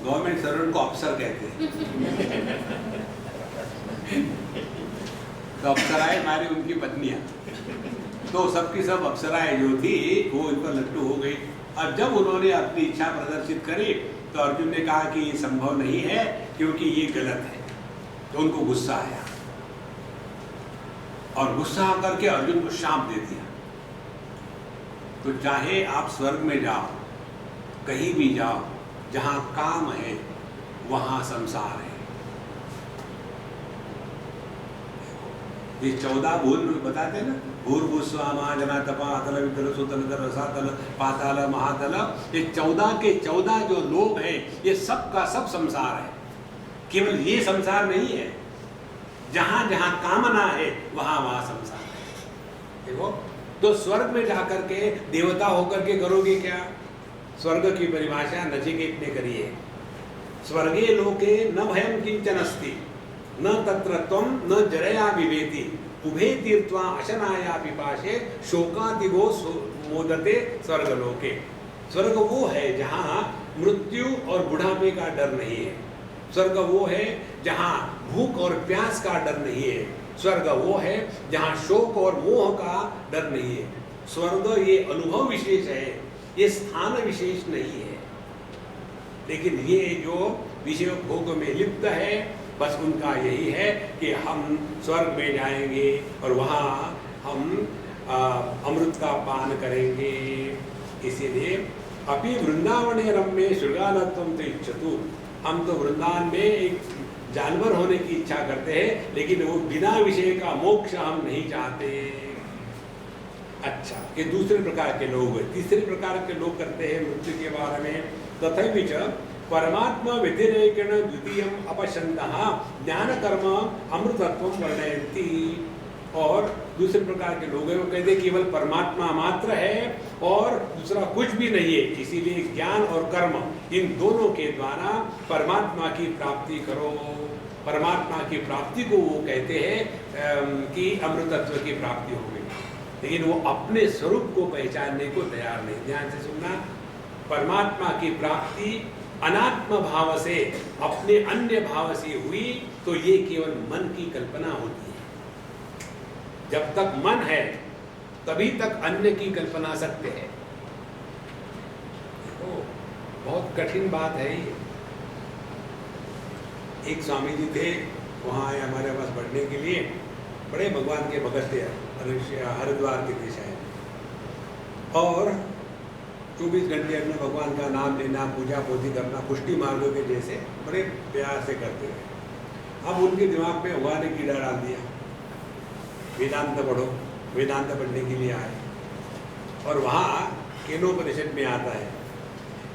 गवर्नमेंट सर्वेंट को अफसर कहते हैं। तो अप्सराएं हमारी उनकी पत्नियां, तो सबकी सब अप्सराएं जो थी वो इन पर लट्टू हो गई। और जब उन्होंने अपनी इच्छा प्रदर्शित करी तो अर्जुन ने कहा कि ये संभव नहीं है क्योंकि ये गलत है। तो उनको गुस्सा आया और गुस्सा आकर के अर्जुन को शाप दे दिया। तो चाहे आप स्वर्ग में जाओ, कहीं भी जाओ, जहां काम है वहां संसार है। ये 14 भूल बताते हैं ना, भूर्भुस्वामा जना तपा अतल वितल सुतल दर रसातल पाताल महातल, ये 14 के 14 जो लोक हैं ये सब का सब संसार है। केवल ये संसार नहीं है, जहां जहां कामना है वहां वहां संसार है। देखो, तो स्वर्ग में जाकर के देवता होकर के करोगे क्या? स्वर्ग की परिभाषा नचिकेत ने करी है, स्वर्गे लोके न भयं किंचन अस्ति न तत्र त्वं न जरया विवेति उभे तीर्त्वा अशनाया पिपाशे शोकातिगो मोदते स्वर्गलोके। स्वर्ग वो है जहाँ मृत्यु और बुढ़ापे का डर नहीं है। स्वर्ग वो है जहाँ भूख और प्यास का डर नहीं है। स्वर्ग वो है जहाँ शोक और मोह का डर नहीं है। स्वर्ग ये अनुभव विशेष है, ये स्थान विशेष नहीं है। लेकिन ये जो विषय भोग में लिप्त है, बस उनका यही है कि हम स्वर्ग में जाएंगे और वहाँ हम अमृत का पान करेंगे। इसीलिए अपि वृंदावने रम्ये शृगालत्वं ते इच्छतु, हम तो वृंदावन में एक जानवर होने की इच्छा करते हैं, लेकिन वो बिना विषय का मोक्ष हम नहीं चाहते। अच्छा, ये दूसरे प्रकार के लोग हैं। तीसरे प्रकार के लोग करते हैं मृत्यु के बारे में, तथैव च परमात्मा व्यतिरेकेण द्वितीयम् अपश्यन्तः ज्ञान कर्म अमृतत्वं वर्णयन्ति। और दूसरे प्रकार के लोग हैं, वो कहते हैं केवल परमात्मा मात्र है और दूसरा कुछ भी नहीं है, इसीलिए ज्ञान और कर्म इन दोनों के द्वारा परमात्मा की प्राप्ति करो। परमात्मा की प्राप्ति को वो कहते हैं कि अमृतत्व की प्राप्ति हो गई, लेकिन वो अपने स्वरूप को पहचानने को तैयार नहीं। ध्यान से सुनना, परमात्मा की प्राप्ति अनात्म भाव से, अपने अन्य भाव से हुई तो ये केवल मन की कल्पना होती है। जब तक मन है तभी तक अन्य की कल्पना सत्य है। देखो, बहुत कठिन बात है ये। एक स्वामी जी थे, वहाँ आए हमारे पास पढ़ने के लिए, बड़े भगवान के भगत थे, हरिद्वार के थे शायद, और 24 घंटे अपने भगवान का नाम लेना, पूजा पोथी करना, पुष्टि मार्गों के जैसे बड़े प्यार से करते रहे। अब उनके दिमाग में भगवान ने कीड़ा डाल दिया, वेदांत पढ़ो, वेदांत पढ़ने के लिए आए। और वहाँ केनोपनिषद में आता है,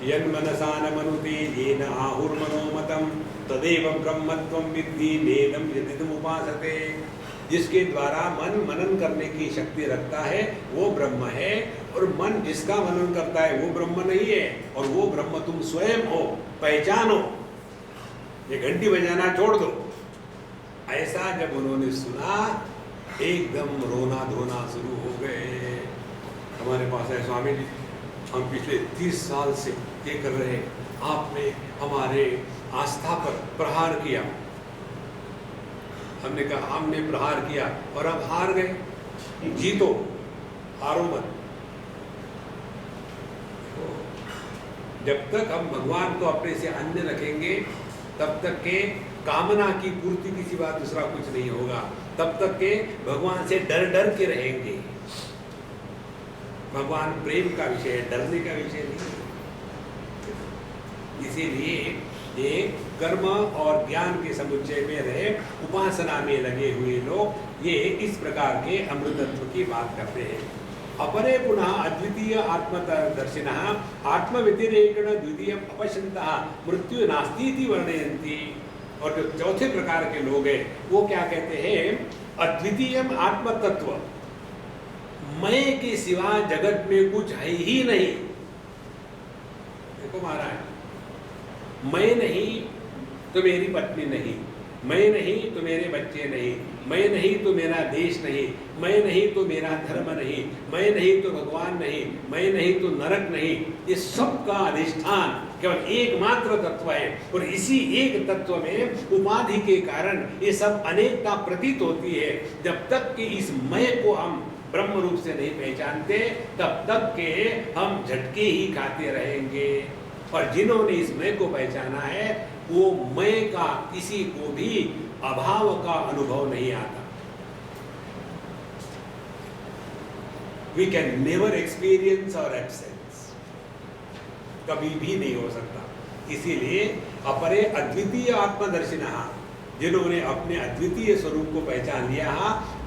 यन मनसा न मनुते येन आहुर्मनोमतं तदेव ब्रह्मत्वं विद्धि नेदं यदिदमुपासते। जिसके द्वारा मन मनन करने की शक्ति रखता है वो ब्रह्म है, और मन जिसका मनन करता है वो ब्रह्म नहीं है, और वो ब्रह्म तुम स्वयं हो, पहचानो, ये घंटी बजाना छोड़ दो। ऐसा जब उन्होंने सुना, एकदम रोना धोना शुरू हो गए। हमारे पास है स्वामी जी, हम पिछले 30 साल से ये कर रहे हैं, आपने हमारे आस्था पर प्रहार किया। हमने कहा हमने प्रहार किया और अब हार गए, जीतो, हारो मत। जब तक हम भगवान को अपने से अन्य रखेंगे तब तक के कामना की पूर्ति की सिवा दूसरा कुछ नहीं होगा। तब तक के भगवान से डर डर के रहेंगे। भगवान प्रेम का विषय है, डरने का विषय नहीं। इसीलिए ये कर्म और ज्ञान के समुच्चय में रहे, उपासना में लगे हुए लोग ये इस प्रकार के अमृतत्व की बात करते हैं। अपरे पुनः अद्वितीय आत्मदर्शिनः आत्मव्यतिरेकेण द्वितीयम् अपश्यन्तः मृत्यु नास्ति इति वर्णयन्ति। और जो चौथे प्रकार के लोग हैं वो क्या कहते हैं, अद्वितीयम आत्मतत्व, मैं के सिवा जगत में कुछ है ही नहीं। देखो महाराज, मैं नहीं तो मेरी पत्नी नहीं, मैं नहीं तो मेरे बच्चे नहीं, मैं नहीं तो मेरा देश नहीं, मैं नहीं तो मेरा धर्म नहीं, मैं नहीं तो भगवान नहीं, मैं नहीं तो नरक नहीं। ये सब का अधिष्ठान केवल एकमात्र तत्व है, और इसी एक तत्व में उपाधि के कारण ये सब अनेकता प्रतीत होती है। जब तक कि इस मैं को हम ब्रह्म रूप से नहीं पहचानते, तब तक के हम झटके ही खाते रहेंगे। और जिन्होंने इस मैं को पहचाना है, वो मैं का किसी को भी अभाव का अनुभव नहीं आता। We can never experience our absence, कभी भी नहीं हो सकता। इसीलिए अपरे अद्वितीय आत्मदर्शिनः, जिन्होंने अपने अद्वितीय स्वरूप को पहचान लिया,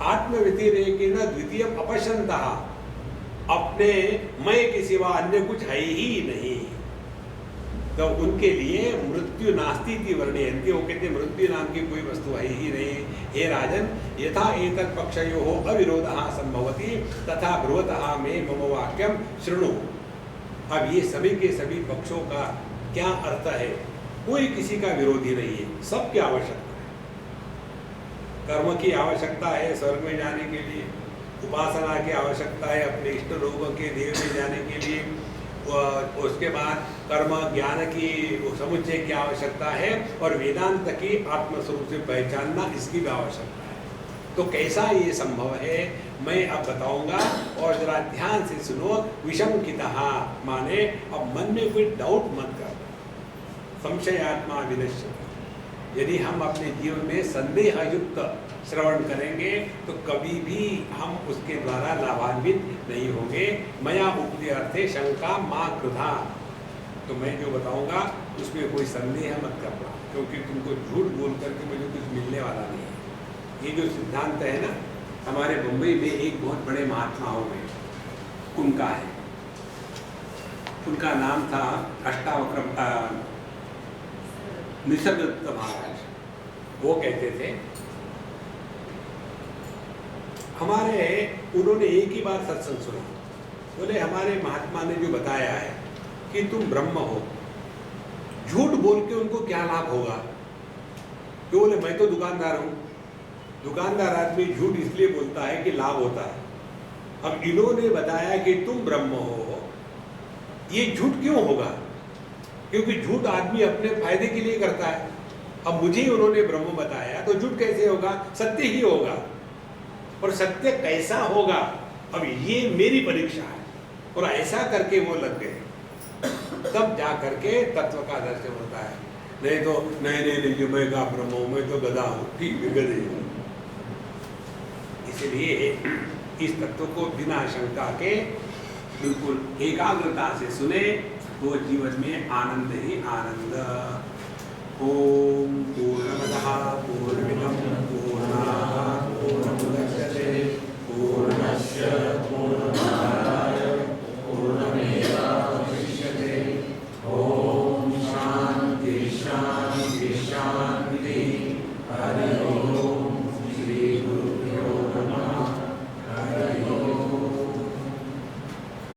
आत्मव्यतिरेकेन द्वितीयम अपश्यन्तः, अपने मैं के सिवा अन्य कुछ है ही नहीं, तो उनके लिए मृत्यु नास्ति इति वर्णयन्ति, वो कहते मृत्यु नाम की कोई वस्तु है ही नहीं। हे राजन, यथा एतत् पक्षयोः अविरोधः संभवति तथा ब्रुवतः मे मम वाक्यम शृणु। अब ये सभी के सभी पक्षों का क्या अर्थ है? कोई किसी का विरोधी नहीं है, सबकी आवश्यकता है। कर्म की आवश्यकता है स्वर्ग में जाने के लिए, उपासना की आवश्यकता है अपने इष्ट लोगों के देव में जाने के लिए, उसके बाद कर्म ज्ञान की समुच्चय की आवश्यकता है, और वेदांत की आत्मस्वरूप से पहचानना इसकी भी आवश्यकता है। तो कैसा ये संभव है मैं अब बताऊंगा, और जरा ध्यान से सुनो। विशंकितः माने अब मन में कोई डाउट मत कर, संशयात्मा विनश्यति। यदि हम अपने जीवन में संदेह युक्त श्रवण करेंगे तो कभी भी हम उसके द्वारा लाभान्वित नहीं होंगे। मया उक्ति अर्थे शंका माँ कृधा, तो मैं जो बताऊंगा उसमें कोई संदेह मत करना, क्योंकि तुमको झूठ बोल करके मुझे कुछ मिलने वाला नहीं है। ये जो सिद्धांत है ना, हमारे मुंबई में एक बहुत बड़े महात्माओं में उनका है, उनका नाम था अष्टावक्र निसर्गदत्त महाराज। वो कहते थे उन्होंने एक ही बार सत्संग सुना, बोले हमारे महात्मा ने जो बताया है कि तुम ब्रह्म हो, झूठ बोल के उनको क्या लाभ होगा? तो बोले मैं तो दुकानदार हूं, दुकानदार आदमी झूठ इसलिए बोलता है कि लाभ होता है। अब इन्होंने बताया कि तुम ब्रह्म हो, ये झूठ क्यों होगा? क्योंकि झूठ आदमी अपने फायदे के लिए करता है। अब मुझे उन्होंने ब्रह्म बताया तो झूठ कैसे होगा? सत्य ही होगा। और सत्य कैसा होगा, अब ये मेरी परीक्षा है। और ऐसा करके वो लग गए, तब जा करके तत्व का दर्शन होता है। नहीं तो नहीं मैं का ब्रह्म हूं, मैं तो गधा हूं, ठीक है गधे हूं। इसलिए इस तत्व को बिना शंका के बिल्कुल एकाग्रता से सुने तो जीवन में आनंद ही आनंद हो।